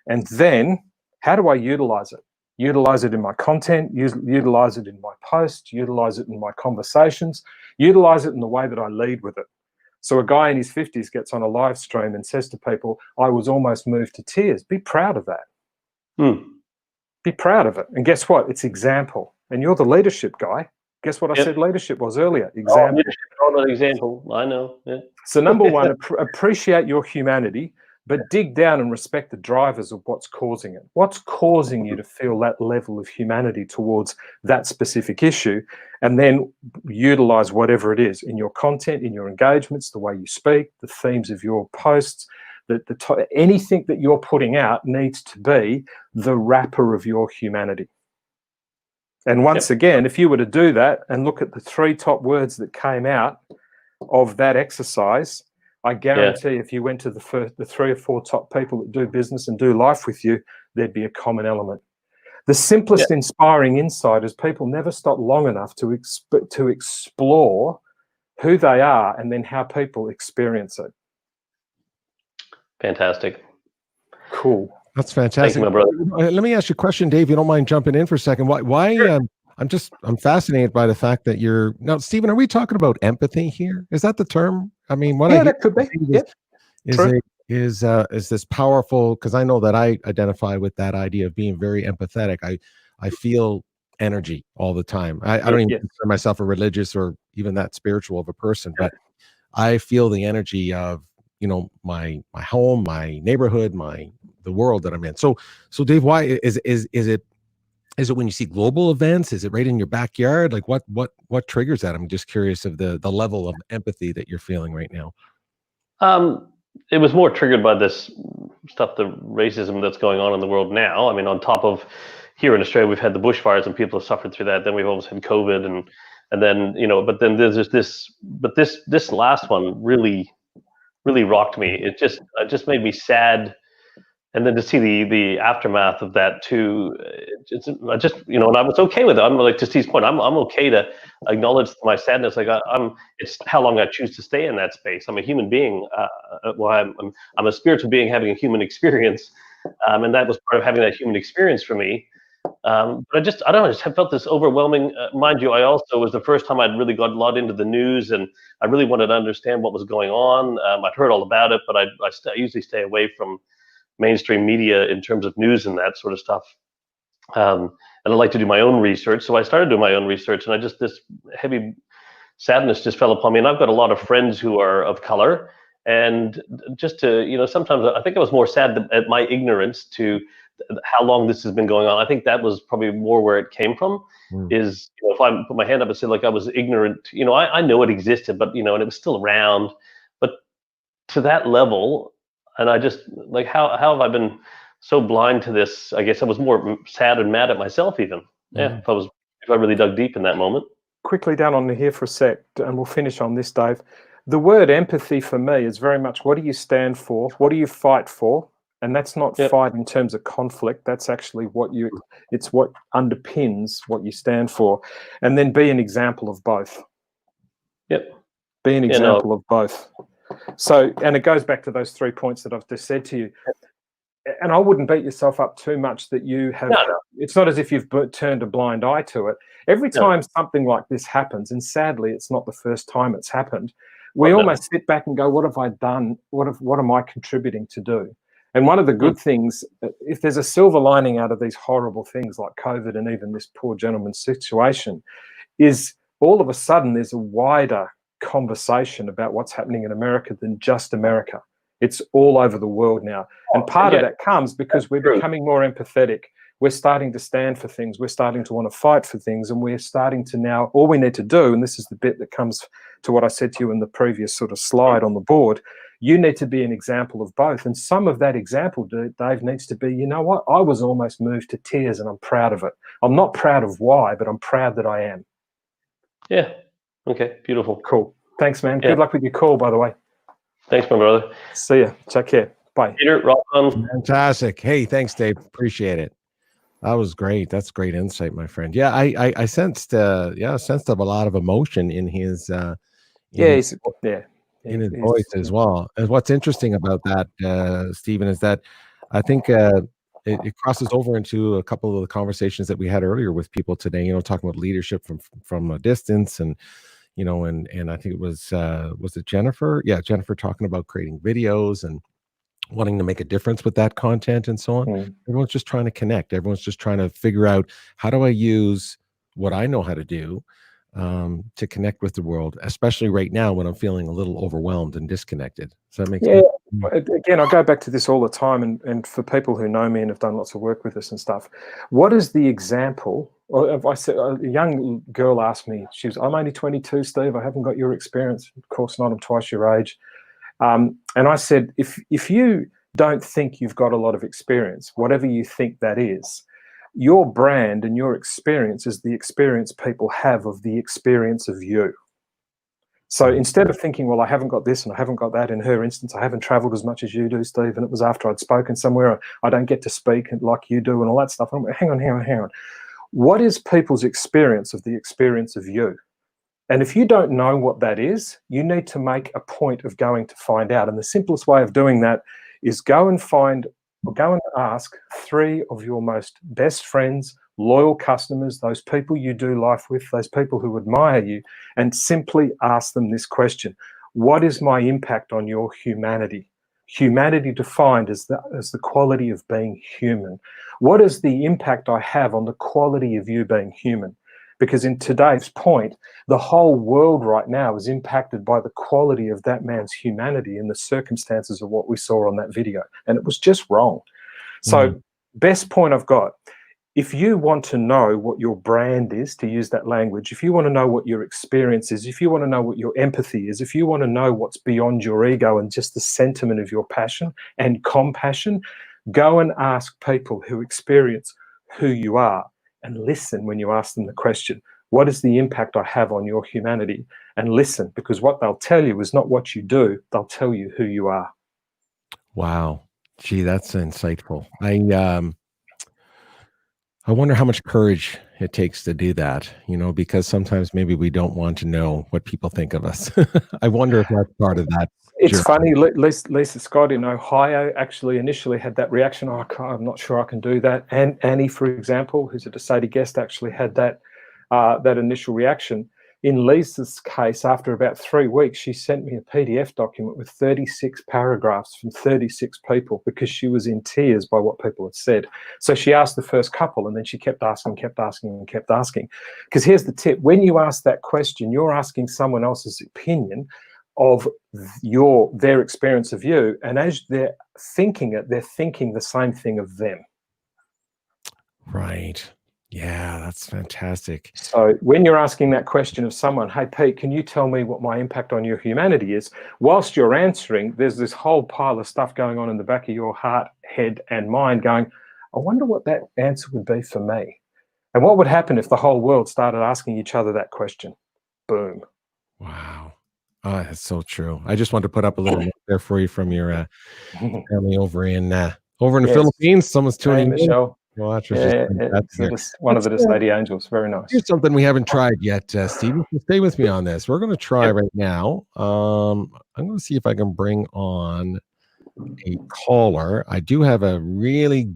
And then how do I utilize it? Utilize it in my content, utilize it in my posts, utilize it in my conversations, utilize it in the way that I lead with it. So a guy in his 50s gets on a live stream and says to people, I was almost moved to tears. Be proud of that. Be proud of it. And guess what? It's example. And you're the leadership guy. Guess what I said leadership was earlier? Example. Oh, example. I know. Yeah. So number one, appreciate your humanity, but dig down and respect the drivers of what's causing it. What's causing you to feel that level of humanity towards that specific issue? And then utilize whatever it is in your content, in your engagements, the way you speak, the themes of your posts, anything that you're putting out needs to be the wrapper of your humanity. And once again, if you were to do that and look at the 3 top words that came out of that exercise, I guarantee if you went to the 3 or 4 top people that do business and do life with you, there'd be a common element. The simplest inspiring insight is people never stop long enough to explore who they are and then how people experience it. Fantastic. Cool. That's fantastic. Thank you, my brother. Let me ask you a question, Dave. You don't mind jumping in for a second? Why? Sure. I'm fascinated by the fact that you're now, Stephen. Are we talking about empathy here? Is that the term? I mean, what that could be. Is this powerful? Because I know that I identify with that idea of being very empathetic. I feel energy all the time. I don't even consider myself a religious or even that spiritual of a person, but I feel the energy of, you know, my home, my neighborhood, the world that I'm in. So Dave, why is it when you see global events? Is it right in your backyard? Like what triggers that? I'm just curious of the level of empathy that you're feeling right now. It was more triggered by this stuff, the racism that's going on in the world now. I mean, on top of here in Australia, we've had the bushfires and people have suffered through that. Then we've always had COVID, and then, you know, but then there's this last one really rocked me. It just made me sad. And then to see the aftermath of that too, I just, you know, and I was okay with it. I'm like, to Steve's point, I'm okay to acknowledge my sadness. Like it's how long I choose to stay in that space. I'm a human being. I'm a spiritual being having a human experience, and that was part of having that human experience for me. But I don't know. I just have felt this overwhelming. Mind you, I also was the first time I'd really got a lot into the news, and I really wanted to understand what was going on. I'd heard all about it, but I usually stay away from mainstream media in terms of news and that sort of stuff. And I like to do my own research. So I started doing my own research, and this heavy sadness just fell upon me. And I've got a lot of friends who are of color, and just to, you know, sometimes I think I was more sad at my ignorance to how long this has been going on. I think that was probably more where it came from. Is, you know, if I put my hand up and say, like, I was ignorant, you know, I know it existed, but, you know, and it was still around, but to that level, and I just, like, how have I been so blind to this? I guess I was more sad and mad at myself even. Yeah, if I really dug deep in that moment. Quickly down on here for a sec, and we'll finish on this, Dave. The word empathy for me is very much, what do you stand for? What do you fight for? And that's not fight in terms of conflict. That's actually it's what underpins what you stand for. And then be an example of both. Be an example of both. So, and it goes back to those 3 points that I've just said to you. And I wouldn't beat yourself up too much that you have, it's not as if you've turned a blind eye to it. Every time something like this happens, and sadly, it's not the first time it's happened, we almost sit back and go, what have I done? What am I contributing to do? And one of the good things, if there's a silver lining out of these horrible things like COVID and even this poor gentleman's situation, is all of a sudden there's a wider conversation about what's happening in America than just America. It's all over the world now. And part of that comes because we're becoming more empathetic. We're starting to stand for things. We're starting to want to fight for things. And we're starting to now, all we need to do, and this is the bit that comes to what I said to you in the previous sort of slide on the board, you need to be an example of both. And some of that example, Dave, needs to be, you know what, I was almost moved to tears and I'm proud of it. I'm not proud of why, but I'm proud that I am. Yeah. Okay. Beautiful. Cool. Thanks, man. Good luck with your call, by the way. Thanks, my brother. See ya. Take care. Bye. Peter, rock on. Fantastic. Hey, thanks, Dave. Appreciate it. That was great. That's great insight, my friend. Yeah, I sensed a lot of emotion in his in his voice as well. And what's interesting about that, Stephen, is that I think it crosses over into a couple of the conversations that we had earlier with people today. You know, talking about leadership from a distance, and you know, and I think it was it Jennifer? Yeah, Jennifer talking about creating videos and wanting to make a difference with that content and so on. Everyone's just trying to connect. Everyone's just trying to figure out, how do I use what I know how to do to connect with the world, especially right now when I'm feeling a little overwhelmed and disconnected. So that makes sense. Again, I go back to this all the time, and for people who know me and have done lots of work with us and stuff, what is the example? Or if I said, a young girl asked me, I'm only 22, Steve, I haven't got your experience. Of course not, I'm twice your age. And I said, if you don't think you've got a lot of experience, whatever you think that is, your brand and your experience is the experience people have of the experience of you. So instead of thinking, well, I haven't got this and I haven't got that, in her instance, I haven't traveled as much as you do, Steve, and it was after I'd spoken somewhere, I don't get to speak like you do and all that stuff. I'm like, hang on. What is people's experience of the experience of you? And if you don't know what that is, you need to make a point of going to find out. And the simplest way of doing that is go and ask 3 of your most best friends, loyal customers, those people you do life with, those people who admire you, and simply ask them this question: what is my impact on your humanity? Humanity defined as the quality of being human. What is the impact I have on the quality of you being human? Because in today's point, the whole world right now is impacted by the quality of that man's humanity and the circumstances of what we saw on that video. And it was just wrong. So best point I've got, if you want to know what your brand is, to use that language, if you want to know what your experience is, if you want to know what your empathy is, if you want to know what's beyond your ego and just the sentiment of your passion and compassion, go and ask people who experience who you are. And listen when you ask them the question, what is the impact I have on your humanity? And listen, because what they'll tell you is not what you do, they'll tell you who you are. Wow. Gee, that's insightful. I wonder how much courage it takes to do that, you know, because sometimes maybe we don't want to know what people think of us. I wonder if that's part of that. It's funny, Lisa Scott in Ohio actually initially had that reaction. Oh, I'm not sure I can do that. And Annie, for example, who's a Sede guest, actually had that initial reaction. In Lisa's case, after about 3 weeks, she sent me a PDF document with 36 paragraphs from 36 people because she was in tears by what people had said. So she asked the first couple, and then she kept asking. Because here's the tip. When you ask that question, you're asking someone else's opinion of their experience of you. And as they're thinking it, they're thinking the same thing of them. Right. Yeah, that's fantastic. So when you're asking that question of someone, hey, Pete, can you tell me what my impact on your humanity is? Whilst you're answering, there's this whole pile of stuff going on in the back of your heart, head, and mind going, I wonder what that answer would be for me. And what would happen if the whole world started asking each other that question? Boom. Wow. Oh, that's so true. I just wanted to put up a little note there for you from your family over in the Yes. Philippines. Someone's Hey, tuning in. Michelle. Well, that's Yeah, just one of the Sede angels. Very nice. Here's something we haven't tried yet, Stephen. So stay with me on this. We're going to try right now. I'm going to see if I can bring on a caller. I do have a really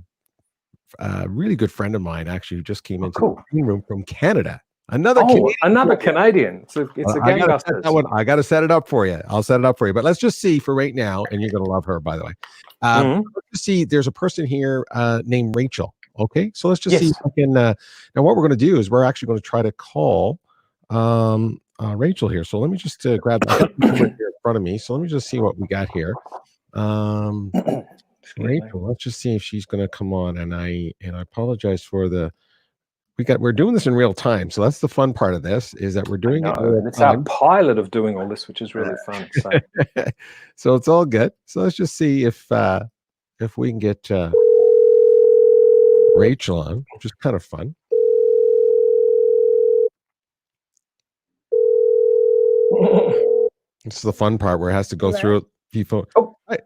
good friend of mine, actually, who just came into the green room from Canada. Another Canadian. It's a gangbusters. I got to set it up for you. I'll set it up for you. But let's just see for right now, and you're going to love her, by the way. Let's just see. There's a person here named Rachel. Okay, so let's just see if I can. Now, what we're going to do is we're actually going to try to call Rachel here. So let me just grab that here in front of me. So let me just see what we got here. Rachel, let's just see if she's going to come on. And I apologize for the. We're doing this in real time, so that's the fun part of this is that we're doing it. It's our pilot of doing all this, which is really fun. So. So it's all good. So let's just see if we can get Rachel on, which is kind of fun. This is the fun part where it has to go through people.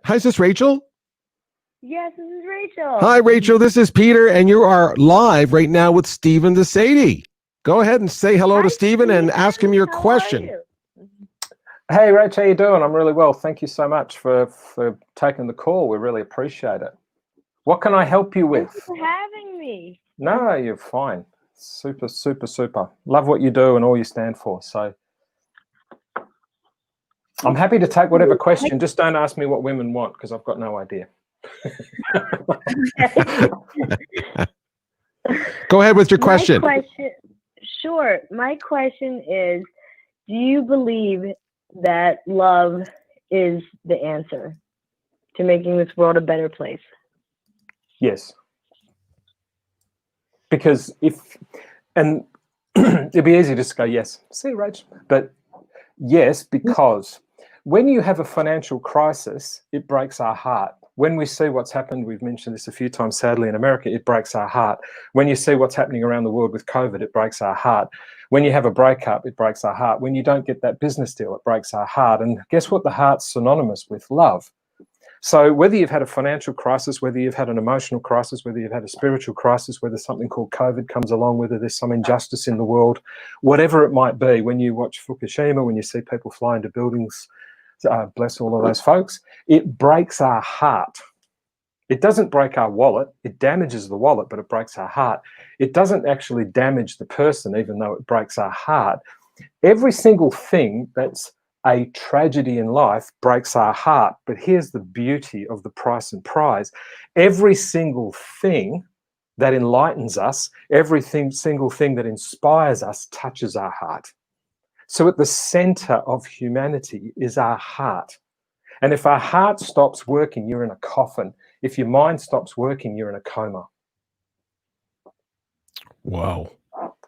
Hi, is this Rachel? Yes, this is Rachel. Hi, Rachel. This is Peter, and you are live right now with Stephen the Sede. Go ahead and say hello to Stephen and ask him your question. Hey, Rach, how you doing? I'm really well. Thank you so much for taking the call. We really appreciate it. What can I help you with? Thanks for having me. No, you're fine. Super, super, super. Love what you do and all you stand for. So I'm happy to take whatever question. Just don't ask me what women want because I've got no idea. Go ahead with your question. Sure. My question is, do you believe that love is the answer to making this world a better place? Yes. Because it'd be easy just to go, yes. See, Rach? But yes, because when you have a financial crisis, it breaks our heart. When we see what's happened, we've mentioned this a few times, sadly, in America, it breaks our heart. When you see what's happening around the world with COVID, it breaks our heart. When you have a breakup, it breaks our heart. When you don't get that business deal, it breaks our heart. And guess what? The heart's synonymous with love. So whether you've had a financial crisis, whether you've had an emotional crisis, whether you've had a spiritual crisis, whether something called COVID comes along, whether there's some injustice in the world, whatever it might be, when you watch Fukushima, when you see people fly into buildings, bless all of those folks, it breaks our heart. It doesn't break our wallet. It damages the wallet, but it breaks our heart. It doesn't actually damage the person, even though it breaks our heart. Every single thing that's a tragedy in life breaks our heart. But here's the beauty of the price and prize. Every single thing that enlightens us, single thing that inspires us touches our heart. So at the center of humanity is our heart. And if our heart stops working, you're in a coffin. If your mind stops working, you're in a coma. Wow.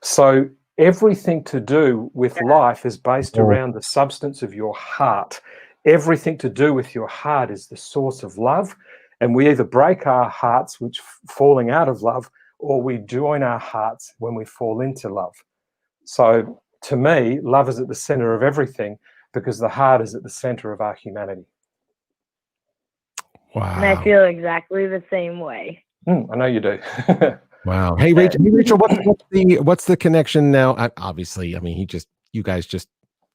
So everything to do with life is based around the substance of your heart. Everything to do with your heart is the source of love. And we either break our hearts, which falling out of love, or we join our hearts when we fall into love. So to me, love is at the center of everything because the heart is at the center of our humanity. Wow. And I feel exactly the same way. I know you do. Wow. Hey, Rachel, what's the connection now? Obviously, I mean, you guys just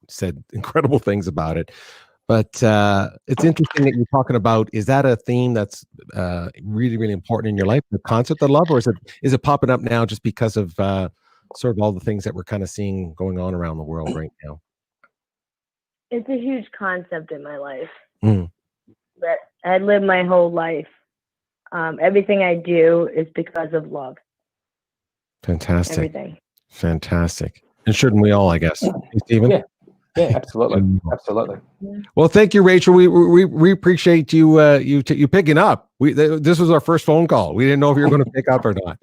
said incredible things about it, but it's interesting that you're talking about. Is that a theme that's really, really important in your life, the concept of love, or is it popping up now just because of sort of all the things that we're kind of seeing going on around the world right now? It's a huge concept in my life. Mm. That I live my whole life. Everything I do is because of love. Fantastic. Everything. Fantastic. And shouldn't we all, I guess? Hey, Stephen? Yeah, absolutely. Absolutely. Well, thank you, Rachel. We appreciate you you picking up. This was our first phone call. We didn't know if you were going to pick up or not.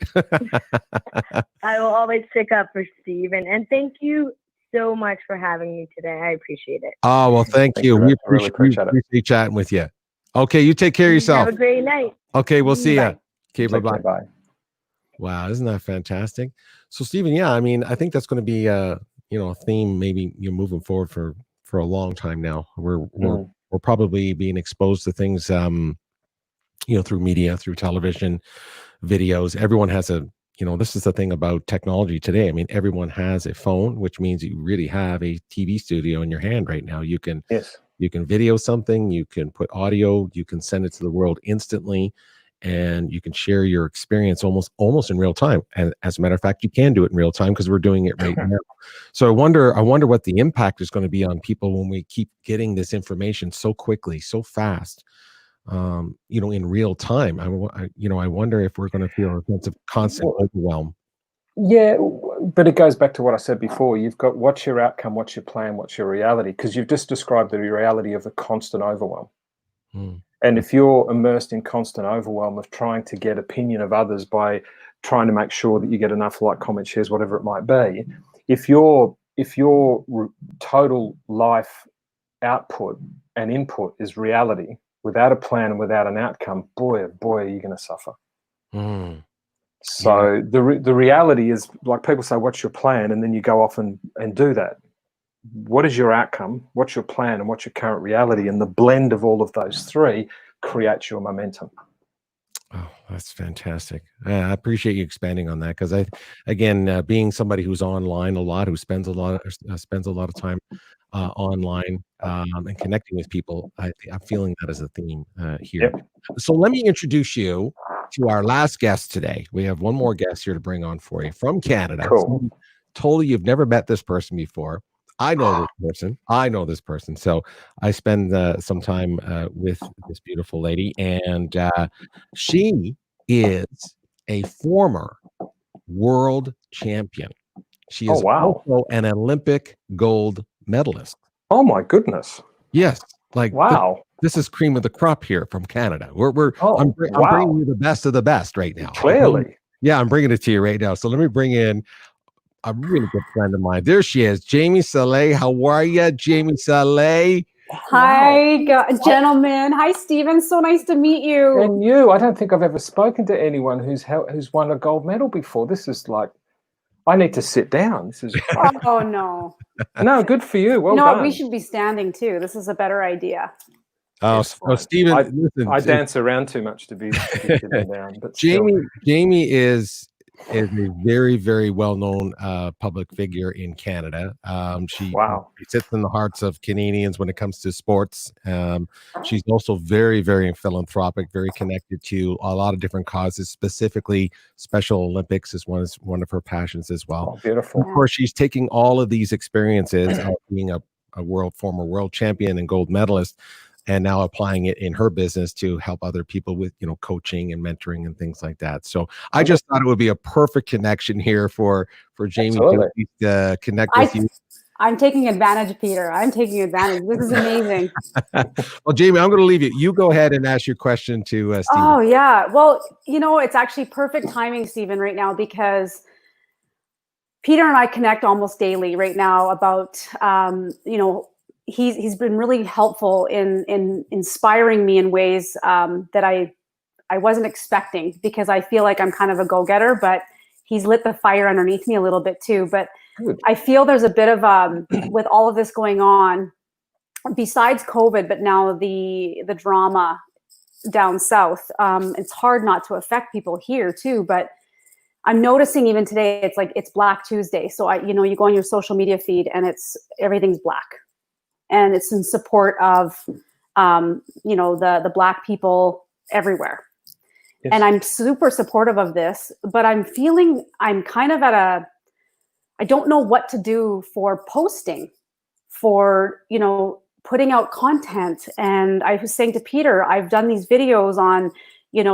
I will always pick up for Steve, and thank you so much for having me today. I appreciate it. Oh, well, thank you. We really appreciate appreciate chatting with you. Okay, you take care of yourself. Have a great night. Okay, we'll see you. Okay, bye-bye. Bye. Wow, isn't that fantastic? So, Stephen, yeah, I mean, I think that's going to be a theme maybe you're moving forward for a long time now. We're probably being exposed to things through media, through television, videos. Everyone has this is the thing about technology today. I mean, everyone has a phone, which means you really have a TV studio in your hand right now. You can video something, you can put audio, you can send it to the world instantly, and you can share your experience almost in real time. And as a matter of fact, you can do it in real time because we're doing it right now. So I wonder what the impact is going to be on people when we keep getting this information so quickly, so fast, in real time. I wonder if we're going to feel a sense of constant overwhelm. Yeah, but it goes back to what I said before. You've got what's your outcome, what's your plan, what's your reality, because you've just described the reality of the constant overwhelm. And if you're immersed in constant overwhelm of trying to get opinion of others by trying to make sure that you get enough like, comment, shares, whatever it might be, if your total life output and input is reality without a plan and without an outcome, boy, oh boy, are you going to suffer. So the reality is, like, people say, what's your plan? And then you go off and do that. What is your outcome? What's your plan? And what's your current reality? And the blend of all of those three creates your momentum. Oh, that's fantastic. I appreciate you expanding on that, because being somebody who's online a lot, who spends a lot of time online and connecting with people, I'm feeling that as a theme here. So let me introduce you to our last guest today. We have one more guest here to bring on for you from Canada. Cool. Totally, you've never met this person before. I know this person. So I spend some time with this beautiful lady, and she is a former world champion. She is also an Olympic gold medalist. Oh my goodness! Yes, like wow. This is cream of the crop here from Canada. I'm bringing you the best of the best right now. Clearly, I'm bringing it to you right now. So let me bring in a really good friend of mine. There she is, Jamie C.E.L.L. How are you, Jamie C.E.L.L? Hi, gentlemen. Hi, Stephen. So nice to meet you. And you, I don't think I've ever spoken to anyone who's won a gold medal before. This is like, I need to sit down. This is oh no. No, good for you. Well done. We should be standing too. This is a better idea. Oh, Stephen, I dance around too much to be sitting down. But Jamie is a very, very well-known public figure in Canada. She sits in the hearts of Canadians when it comes to sports. She's also very, very philanthropic, very connected to a lot of different causes. Specifically, Special Olympics is one of her passions as well. Oh, beautiful. Of course, she's taking all of these experiences of being a former world champion and gold medalist, and now applying it in her business to help other people with, coaching and mentoring and things like that. So I just thought it would be a perfect connection here for Jamie to connect with you. I'm taking advantage, Peter. I'm taking advantage. This is amazing. Well, Jamie, I'm going to leave you. You go ahead and ask your question to Stephen. Oh, yeah. Well, it's actually perfect timing, Stephen, right now, because Peter and I connect almost daily right now about, he's been really helpful in inspiring me in ways that I wasn't expecting, because I feel like I'm kind of a go-getter, but he's lit the fire underneath me a little bit too. But I feel there's a bit of with all of this going on, besides COVID, but now the drama down south, it's hard not to affect people here too. But I'm noticing even today, it's like it's Black Tuesday. So you go on your social media feed and everything's black. And it's in support of, the Black people everywhere. Yes. And I'm super supportive of this, but I'm feeling I'm kind of I don't know what to do for posting, for, putting out content. And I was saying to Peter, I've done these videos on,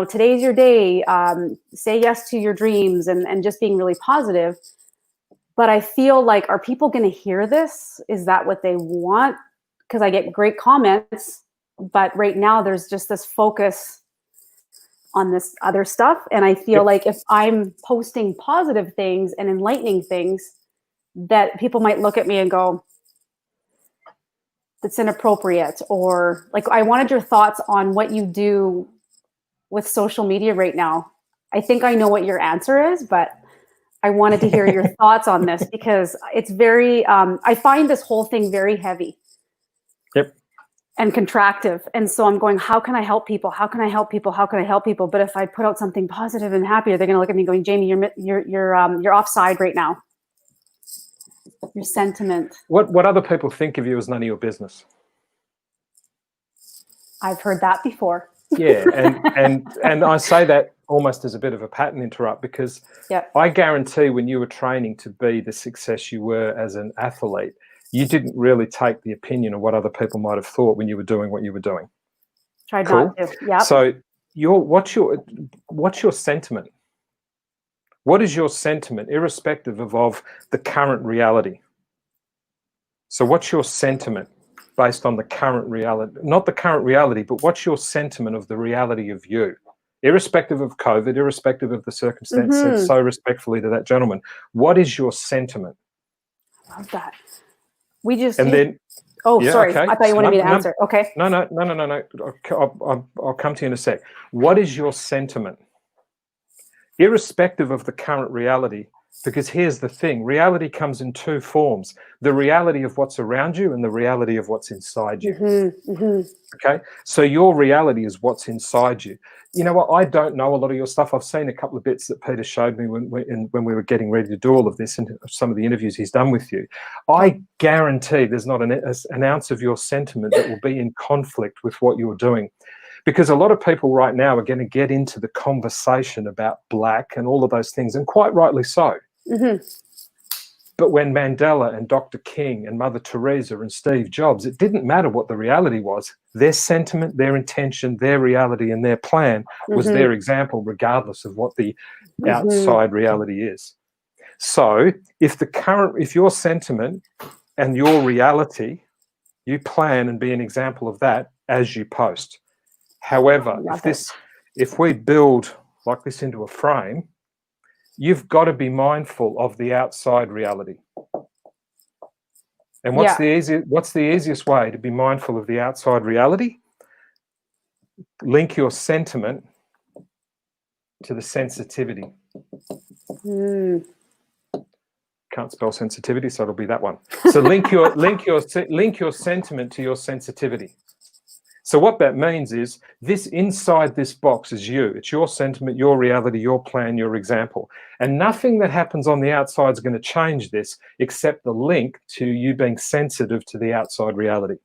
today's your day, say yes to your dreams, and just being really positive. But I feel like, are people going to hear this? Is that what they want? Because I get great comments, but right now there's just this focus on this other stuff. And I feel like if I'm posting positive things and enlightening things, that people might look at me and go, that's inappropriate. Or like, I wanted your thoughts on what you do with social media right now. I think I know what your answer is, but I wanted to hear your thoughts on this, because it's very, I find this whole thing very heavy. Yep. And contractive. And so I'm going, how can I help people? How can I help people? How can I help people? But if I put out something positive and happier, they're going to look at me going, Jamie, you're offside right now. Your sentiment. What other people think of you is none of your business. I've heard that before. Yeah, and I say that almost as a bit of a pattern interrupt, because I guarantee when you were training to be the success you were as an athlete, you didn't really take the opinion of what other people might have thought when you were doing what you were doing. Tried not to. Yeah. So what's your sentiment? What is your sentiment, irrespective of the current reality? So what's your sentiment based on the current reality? Not the current reality, but what's your sentiment of the reality of you? Irrespective of COVID, irrespective of the circumstances, so respectfully to that gentleman, what is your sentiment? I love that. We just then. Sorry. Okay. I thought you wanted me to answer. Okay. No. I'll come to you in a sec. What is your sentiment? Irrespective of the current reality, because here's the thing, reality comes in two forms: the reality of what's around you and the reality of what's inside you. Okay, so your reality is what's inside you. You know what, I don't know a lot of your stuff. I've seen a couple of bits that Peter showed me when we were getting ready to do all of this, and some of the interviews he's done with you. I guarantee there's not an ounce of your sentiment that will be in conflict with what you're doing. Because a lot of people right now are going to get into the conversation about black and all of those things, and quite rightly so. But when Mandela and Dr. King and Mother Teresa and Steve Jobs, it didn't matter what the reality was. Their sentiment, their intention, their reality and their plan was their example, regardless of what the outside reality is. So if your sentiment and your Oh, reality, you plan and be an example of that as you post. However, if we build like this into a frame, you've got to be mindful of the outside reality. And what's the easiest way to be mindful of the outside reality? Link your sentiment to the sensitivity. Can't spell sensitivity, so it'll be that one. So link your sentiment to your sensitivity. So what that means is this inside this box is you. It's your sentiment, your reality, your plan, your example. And nothing that happens on the outside is going to change this except the link to you being sensitive to the outside reality.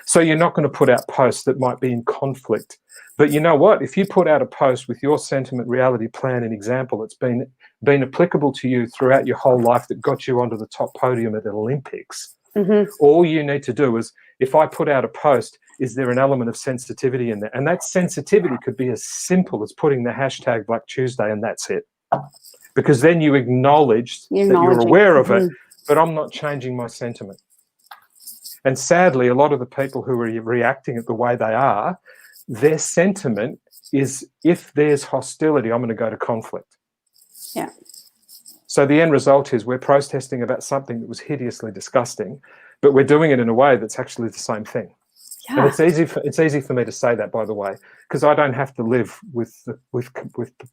So you're not going to put out posts that might be in conflict. But you know what? If you put out a post with your sentiment, reality, plan, and example that's been applicable to you throughout your whole life, that got you onto the top podium at the Olympics, all you need to do is, if I put out a post, is there an element of sensitivity in there? And that sensitivity could be as simple as putting the hashtag Black Tuesday, and that's it. Because then you acknowledge that you're aware of it, but I'm not changing my sentiment. And sadly, a lot of the people who are reacting the way they are, their sentiment is, if there's hostility, I'm going to go to conflict. Yeah. So the end result is we're protesting about something that was hideously disgusting, but we're doing it in a way that's actually the same thing. Yeah. And it's easy for me to say that, by the way, because I don't have to live with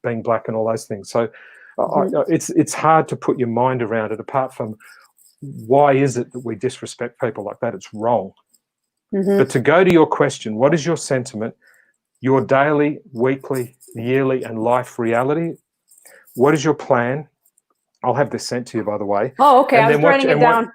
being black and all those things. So it's hard to put your mind around it, apart from why is it that we disrespect people like that? It's wrong. But to go to your question, what is your sentiment, your daily, weekly, yearly, and life reality? What is your plan? I'll have this sent to you, by the way. Oh, okay. I was writing it down.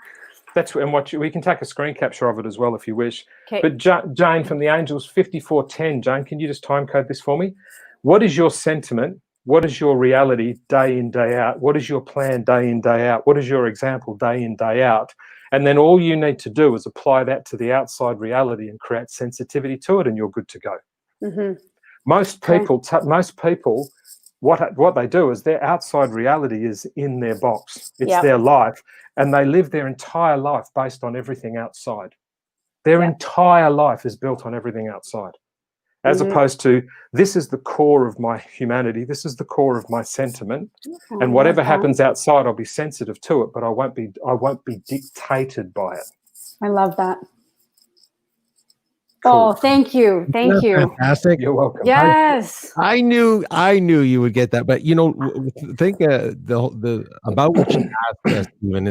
We can take a screen capture of it as well if you wish. Okay. But Jane from the Angels, 5410. Jane, can you just time code this for me? What is your sentiment? What is your reality day in, day out? What is your plan day in, day out? What is your example day in, day out? And then all you need to do is apply that to the outside reality and create sensitivity to it, and you're good to go. Most people what they do is their outside reality is in their box. It's Yep. their life, and they live their entire life based on everything outside. Their entire life is built on everything outside, as opposed to, this is the core of my humanity. This is the core of my sentiment, and whatever happens outside, I'll be sensitive to it, but I won't be dictated by it. I love that. Cool. Oh, thank you. Thank you. Fantastic. You're welcome. Yes. I knew you would get that, but think the about what you asked us, Stephen,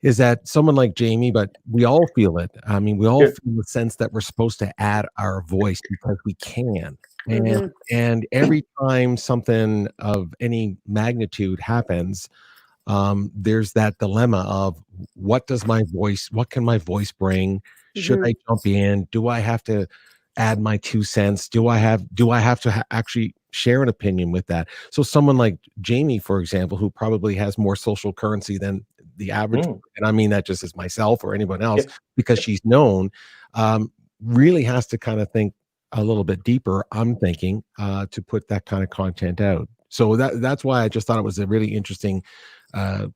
is that someone like Jamie, but we all feel it. I mean, we all feel the sense that we're supposed to add our voice because we can. And every time something of any magnitude happens, there's that dilemma of what can my voice bring? Should I jump in? Do I have to add my 2 cents? Do I have to actually share an opinion with that? So someone like Jamie, for example, who probably has more social currency than the average, and I mean that just as myself or anyone else, because she's known, really has to kind of think a little bit deeper, I'm thinking, to put that kind of content out. So that's why I just thought it was a really interesting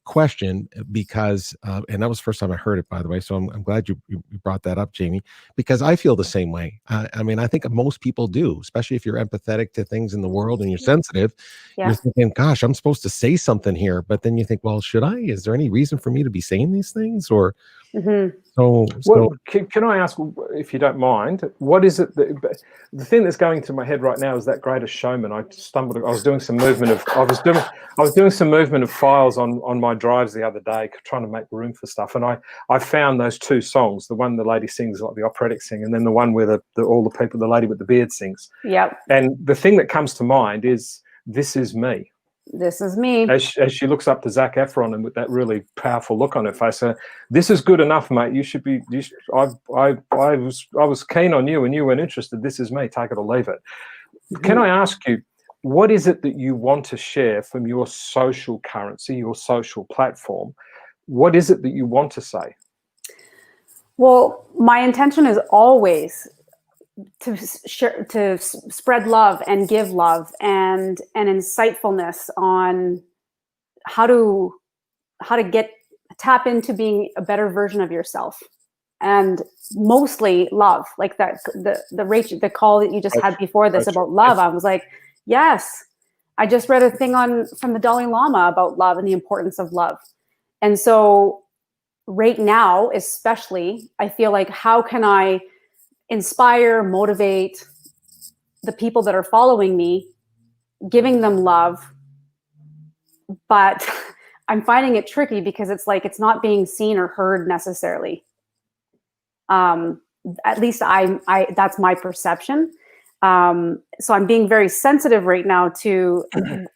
question, because and that was the first time I heard it, by the way, so I'm glad you brought that up, Jamie, because I feel the same way. I mean, I think most people do, especially if you're empathetic to things in the world and you're sensitive. You're thinking, gosh, I'm supposed to say something here, but then you think, well, should I? Is there any reason for me to be saying these things? Or so can I ask, if you don't mind, what is it that, the thing that's going through my head right now is that Greatest Showman. I was doing some movement of files on my drives the other day, trying to make room for stuff, and I found those 2 songs. The one the lady sings like the operatic sing, and then the one where the lady with the beard sings. Yep. And the thing that comes to mind is "This Is Me." This is me. As she looks up to Zac Efron, and with that really powerful look on her face, this is good enough, mate. I was keen on you, and you weren't interested. This is me. Take it or leave it. Can I ask you, what is it that you want to share from your social currency, your social platform? What is it that you want to say? Well, my intention is always to share, to spread love and give love and insightfulness on how to tap into being a better version of yourself, and mostly love. Like that, the call that you just had before this about love, I was like, yes. I just read a thing from the Dalai Lama about love and the importance of love. And so right now, especially, I feel like, how can I inspire, motivate the people that are following me, giving them love? But I'm finding it tricky because it's like, it's not being seen or heard necessarily. At least that's my perception. So I'm being very sensitive right now to,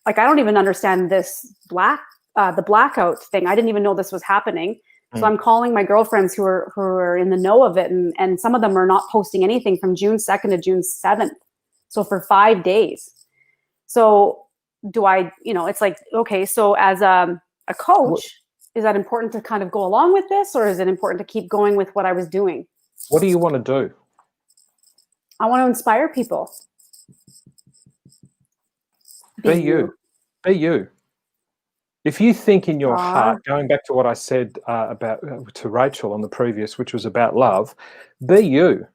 like, I don't even understand this the blackout thing. I didn't even know this was happening. So I'm calling my girlfriends who are in the know of it, and some of them are not posting anything from June 2nd to June 7th. So for 5 days. So do I, it's like, okay, so as a coach, is that important to kind of go along with this, or is it important to keep going with what I was doing? What do you want to do? I want to inspire people. Be you. Be you. If you think in your heart, going back to what I said to Rachel on the previous, which was about love, be you.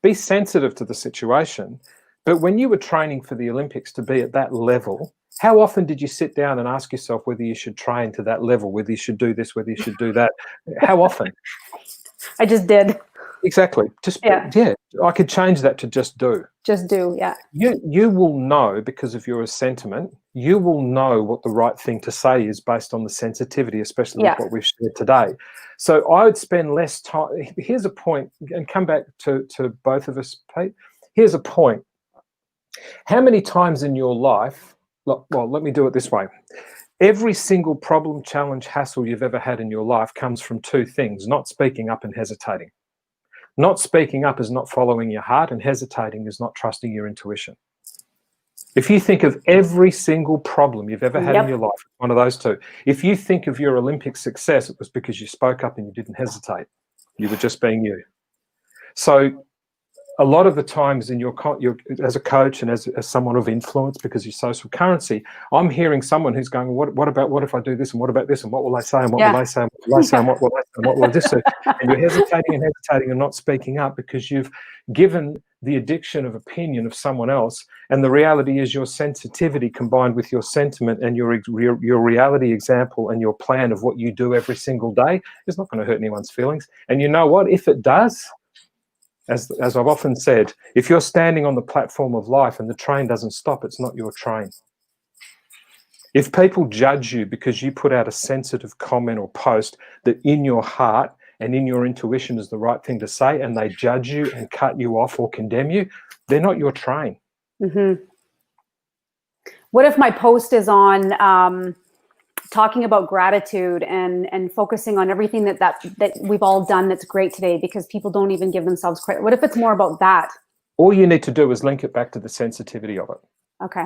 Be sensitive to the situation. But when you were training for the Olympics to be at that level, how often did you sit down and ask yourself whether you should train to that level, whether you should do this, whether you should do that? How often? I just did. Exactly. I could change that to just do. Just do, yeah. You will know, because of your sentiment, you will know what the right thing to say is based on the sensitivity, especially with what we've shared today. So I would spend less time. Here's a point, and come back to both of us, Pete. Here's a point. How many times in your life, well, let me do it this way. Every single problem, challenge, hassle you've ever had in your life comes from 2 things: not speaking up and hesitating. Not speaking up is not following your heart, and hesitating is not trusting your intuition. If you think of every single problem you've ever had in your life, one of those 2. If you think of your Olympic success, it was because you spoke up and you didn't hesitate. You were just being you. So a lot of the times in your as a coach and as someone of influence, because you're social currency, I'm hearing someone who's going, what if I do this, and what about this, and what will they say, and what will they say, and what will they say, and what will they say, and what will this do? And you're hesitating and not speaking up because you've given the addiction of opinion of someone else. And the reality is your sensitivity combined with your sentiment and your reality example and your plan of what you do every single day is not going to hurt anyone's feelings. And you know what? If it does, as I've often said, if you're standing on the platform of life and the train doesn't stop, it's not your train. If people judge you because you put out a sensitive comment or post that in your heart and in your intuition is the right thing to say, and they judge you and cut you off or condemn you, they're not your train. Mm-hmm. What if my post is on talking about gratitude and focusing on everything that we've all done that's great today, because people don't even give themselves credit? What if it's more about that? All you need to do is link it back to the sensitivity of it. Okay.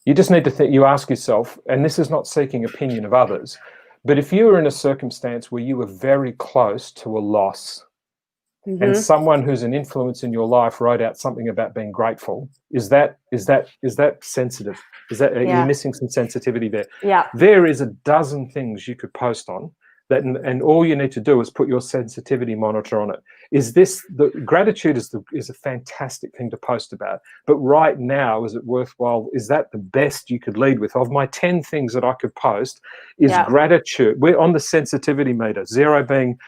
You just need to you ask yourself, and this is not seeking opinion of others, but if you were in a circumstance where you were very close to a loss, mm-hmm. and someone who's an influence in your life wrote out something about being grateful, is that sensitive? Are you missing some sensitivity there? Yeah. There is a dozen things you could post on that, and all you need to do is put your sensitivity monitor on it. Gratitude is a fantastic thing to post about, but right now, is it worthwhile? Is that the best you could lead with? Of my 10 things that I could post, is gratitude. We're on the sensitivity meter, 0 being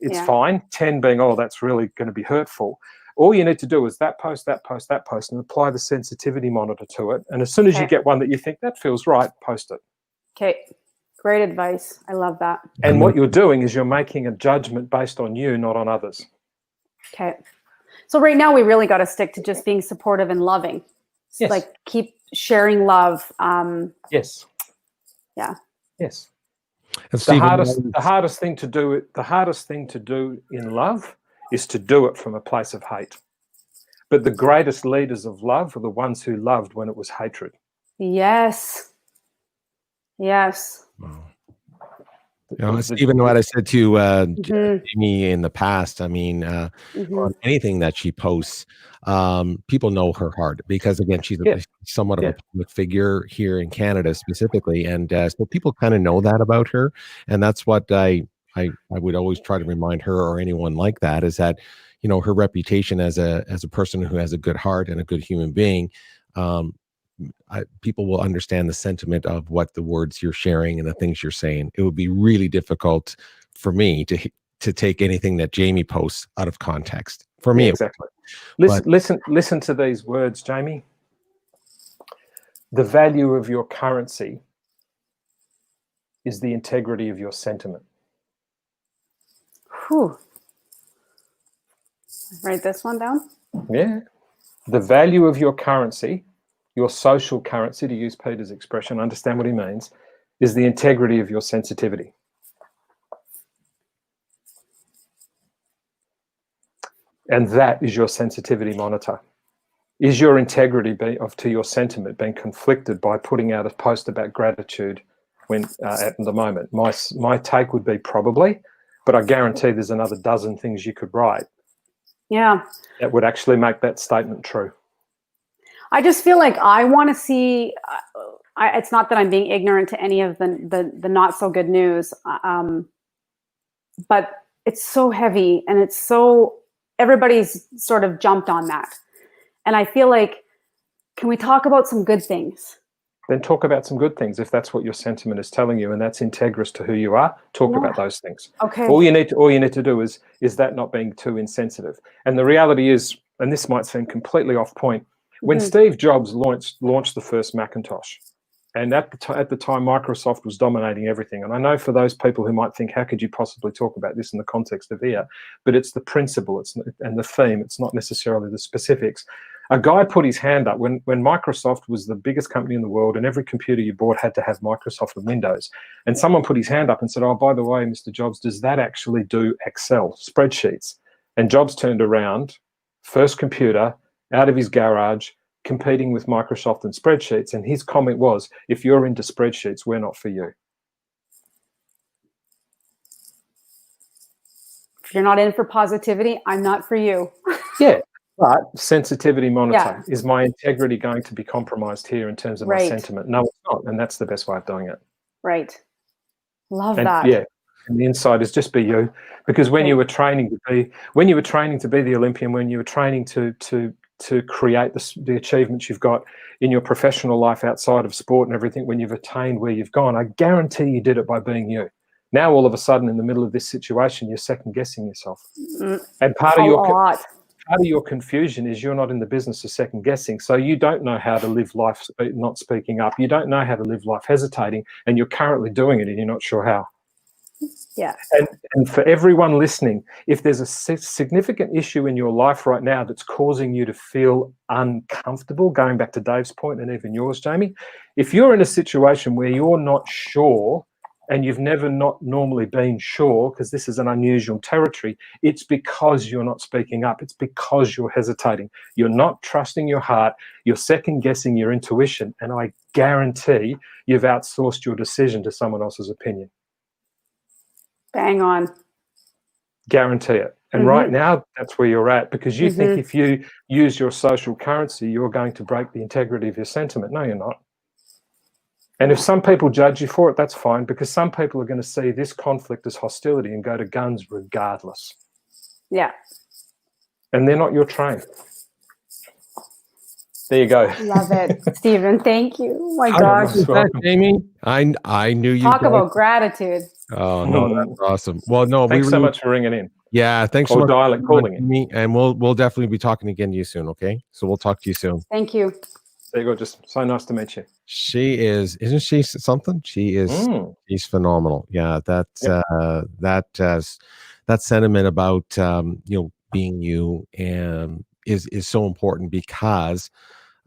it's fine, 10 being, oh, that's really going to be hurtful. All you need to do is that post, and apply the sensitivity monitor to it. And as soon as you get one that you think that feels right, post it. Okay. Great advice. I love that. And what you're doing is you're making a judgment based on you, not on others. Okay. So right now we really got to stick to just being supportive and loving. Yes. Like keep sharing love. Yes. Yeah. Yes. And the hardest thing to do in love is to do it from a place of hate. But the greatest leaders of love are the ones who loved when it was hatred. Yes. Yes. Wow. Stephen, what I said to Jamie in the past, I mean, on anything that she posts, people know her heart because, again, she's somewhat of a public figure here in Canada specifically. And so people kind of know that about her. And that's what I would always try to remind her or anyone like that, is that, you know, her reputation as a person who has a good heart and a good human being, people will understand the sentiment of what the words you're sharing and the things you're saying. It would be really difficult for me to take anything that Jamie posts out of context. For me, exactly. Listen to these words, Jamie. The value of your currency is the integrity of your sentiment. Whew. Write this one down. Yeah. The value of your currency, your social currency, to use Peter's expression, understand what he means, is the integrity of your sensitivity. And that is your sensitivity monitor. Is your integrity to your sentiment being conflicted by putting out a post about gratitude when at the moment? My take would be probably, but I guarantee there's another dozen things you could write. Yeah. That would actually make that statement true. I just feel like I want to see. It's not that I'm being ignorant to any of the not so good news, but it's so heavy and it's so everybody's sort of jumped on that, and I feel like, can we talk about some good things? Then talk about some good things if that's what your sentiment is telling you, and that's integrous to who you are. Talk about those things. Okay. All you need to do is that not being too insensitive. And the reality is, and this might seem completely off point, when Steve Jobs launched the first Macintosh, and at the time Microsoft was dominating everything. And I know for those people who might think, how could you possibly talk about this in the context of here? But it's the principle, and the theme. It's not necessarily the specifics. A guy put his hand up when Microsoft was the biggest company in the world, and every computer you bought had to have Microsoft and Windows. And someone put his hand up and said, "Oh, by the way, Mr. Jobs, does that actually do Excel spreadsheets?" And Jobs turned around, first computer out of his garage, competing with Microsoft and spreadsheets. And his comment was, if you're into spreadsheets, we're not for you. if you're not in for positivity, I'm not for you. Yeah. But sensitivity monitor, is my integrity going to be compromised here in terms of my sentiment? No, it's not. And that's the best way of doing it. Right. Love that. Yeah. And the inside is just be you. Because when you were training to be the Olympian, when you were training to create the achievements you've got in your professional life outside of sport and everything, when you've attained where you've gone, I guarantee you did it by being you. Now, all of a sudden, in the middle of this situation, you're second guessing yourself. And part of your confusion is you're not in the business of second guessing. So you don't know how to live life not speaking up. You don't know how to live life hesitating, and you're currently doing it and you're not sure how. Yeah. And for everyone listening, if there's a significant issue in your life right now that's causing you to feel uncomfortable, going back to Dave's point and even yours, Jamie, if you're in a situation where you're not sure and you've never not normally been sure, because this is an unusual territory, it's because you're not speaking up. It's because you're hesitating. You're not trusting your heart. You're second guessing your intuition. And I guarantee you've outsourced your decision to someone else's opinion. Bang on. Guarantee it. And right now, that's where you're at, because you think if you use your social currency, you're going to break the integrity of your sentiment. No, you're not. And if some people judge you for it, that's fine, because some people are going to see this conflict as hostility and go to guns regardless. Yeah. And they're not your train. There you go. Love it. Stephen, thank you. Oh my gosh. Jamie, I knew you. Talk about gratitude. Oh, no, that's awesome. Well, no, thanks so much for ringing in. Yeah, thanks so much for calling in. And we'll definitely be talking again to you soon, okay? So we'll talk to you soon. Thank you. There you go. Just so nice to meet you. Isn't she something? She's phenomenal. Yeah, that sentiment about being you and is so important, because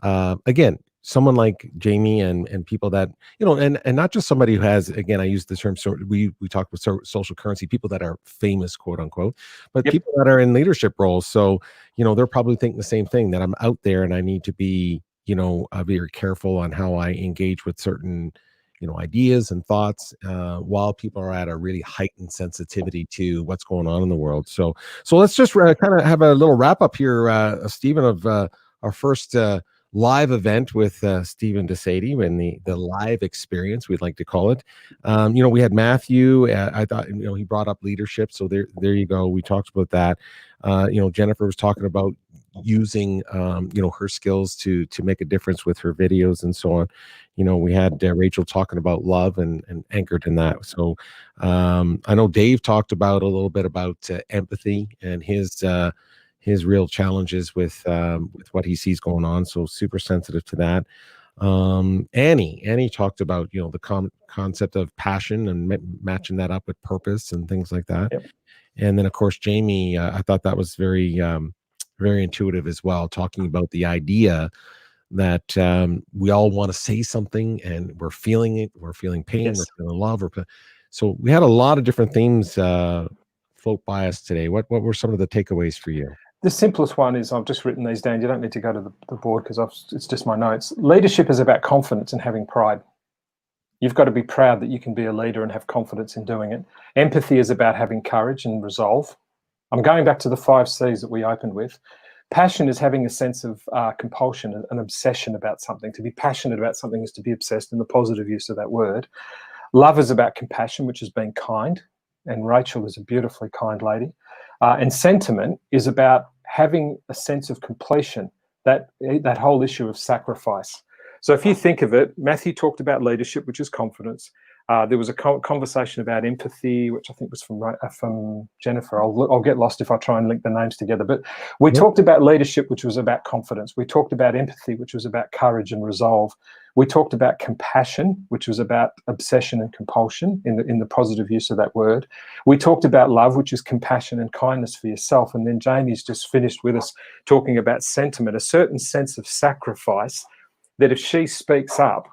again, someone like Jamie and people that, and not just somebody who has, again, I use the term, so we talked about social currency, people that are famous, quote unquote, but people that are in leadership roles. So, they're probably thinking the same thing, that I'm out there and I need to be, very careful on how I engage with certain, ideas and thoughts, while people are at a really heightened sensitivity to what's going on in the world. So let's just kind of have a little wrap up here, Stephen, of our first live event with Stephen DeSade, and the live experience, we'd like to call it. We had Matthew. I thought, he brought up leadership. So there you go. We talked about that. Jennifer was talking about using, her skills to make a difference with her videos and so on. We had Rachel talking about love and anchored in that. So I know Dave talked about a little bit about empathy and his real challenges with what he sees going on. So super sensitive to that. Annie talked about, the concept of passion and matching that up with purpose and things like that. Yep. And then of course, Jamie, I thought that was very, very intuitive as well, talking about the idea that we all want to say something and we're feeling it. We're feeling pain. Yes. We're feeling love. So we had a lot of different themes float by us today. What were some of the takeaways for you? The simplest one is, I've just written these down. You don't need to go to the board because it's just my notes. Leadership is about confidence and having pride. You've got to be proud that you can be a leader and have confidence in doing it. Empathy is about having courage and resolve. I'm going back to the 5 C's that we opened with. Passion is having a sense of compulsion, an obsession about something. To be passionate about something is to be obsessed, in the positive use of that word. Love is about compassion, which is being kind. And Rachel is a beautifully kind lady. And sentiment is about having a sense of completion, that whole issue of sacrifice. So if you think of it, Matthew talked about leadership, which is confidence. There was a conversation about empathy, which I think was from Jennifer. I'll get lost if I try and link the names together. But we talked about leadership, which was about confidence. We talked about empathy, which was about courage and resolve. We talked about compassion, which was about obsession and compulsion in the positive use of that word. We talked about love, which is compassion and kindness for yourself. And then Jamie's just finished with us talking about sentiment, a certain sense of sacrifice, that if she speaks up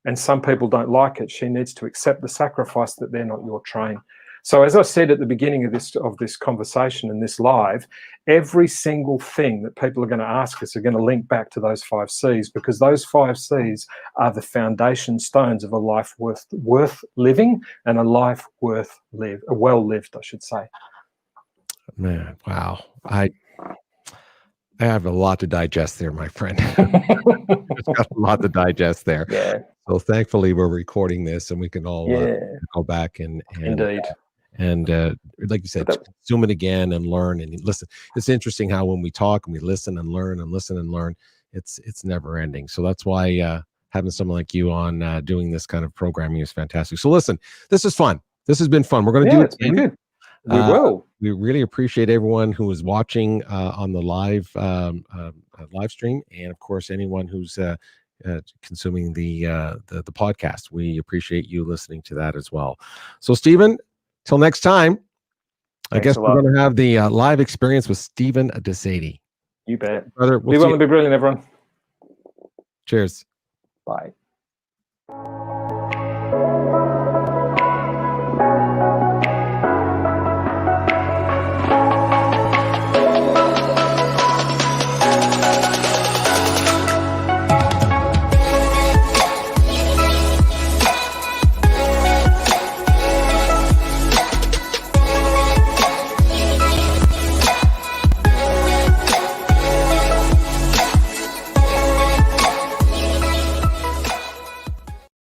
and some people don't like it, she needs to accept the sacrifice that they're not your train. So as I said at the beginning of this conversation and this live, every single thing that people are going to ask us are going to link back to those 5 C's, because those 5 C's are the foundation stones of a life worth living and a life well lived, I should say. Man, wow. I have a lot to digest there, my friend. It's got a lot to digest there. Yeah. So thankfully we're recording this and we can all go back and Indeed. Like you said, consume it again and learn and listen. It's interesting how when we talk and we listen and learn and listen and learn, it's never ending. So that's why having someone like you on doing this kind of programming is fantastic. So listen, this is fun. This has been fun. We're going to do it. It's been good. We will. We really appreciate everyone who is watching on the live stream, and of course anyone who's consuming the podcast. We appreciate you listening to that as well. So Stephen, till next time. I guess we're going to have the live experience with Stephen Sede. You bet, brother. Be well and be brilliant, everyone. Cheers. Bye.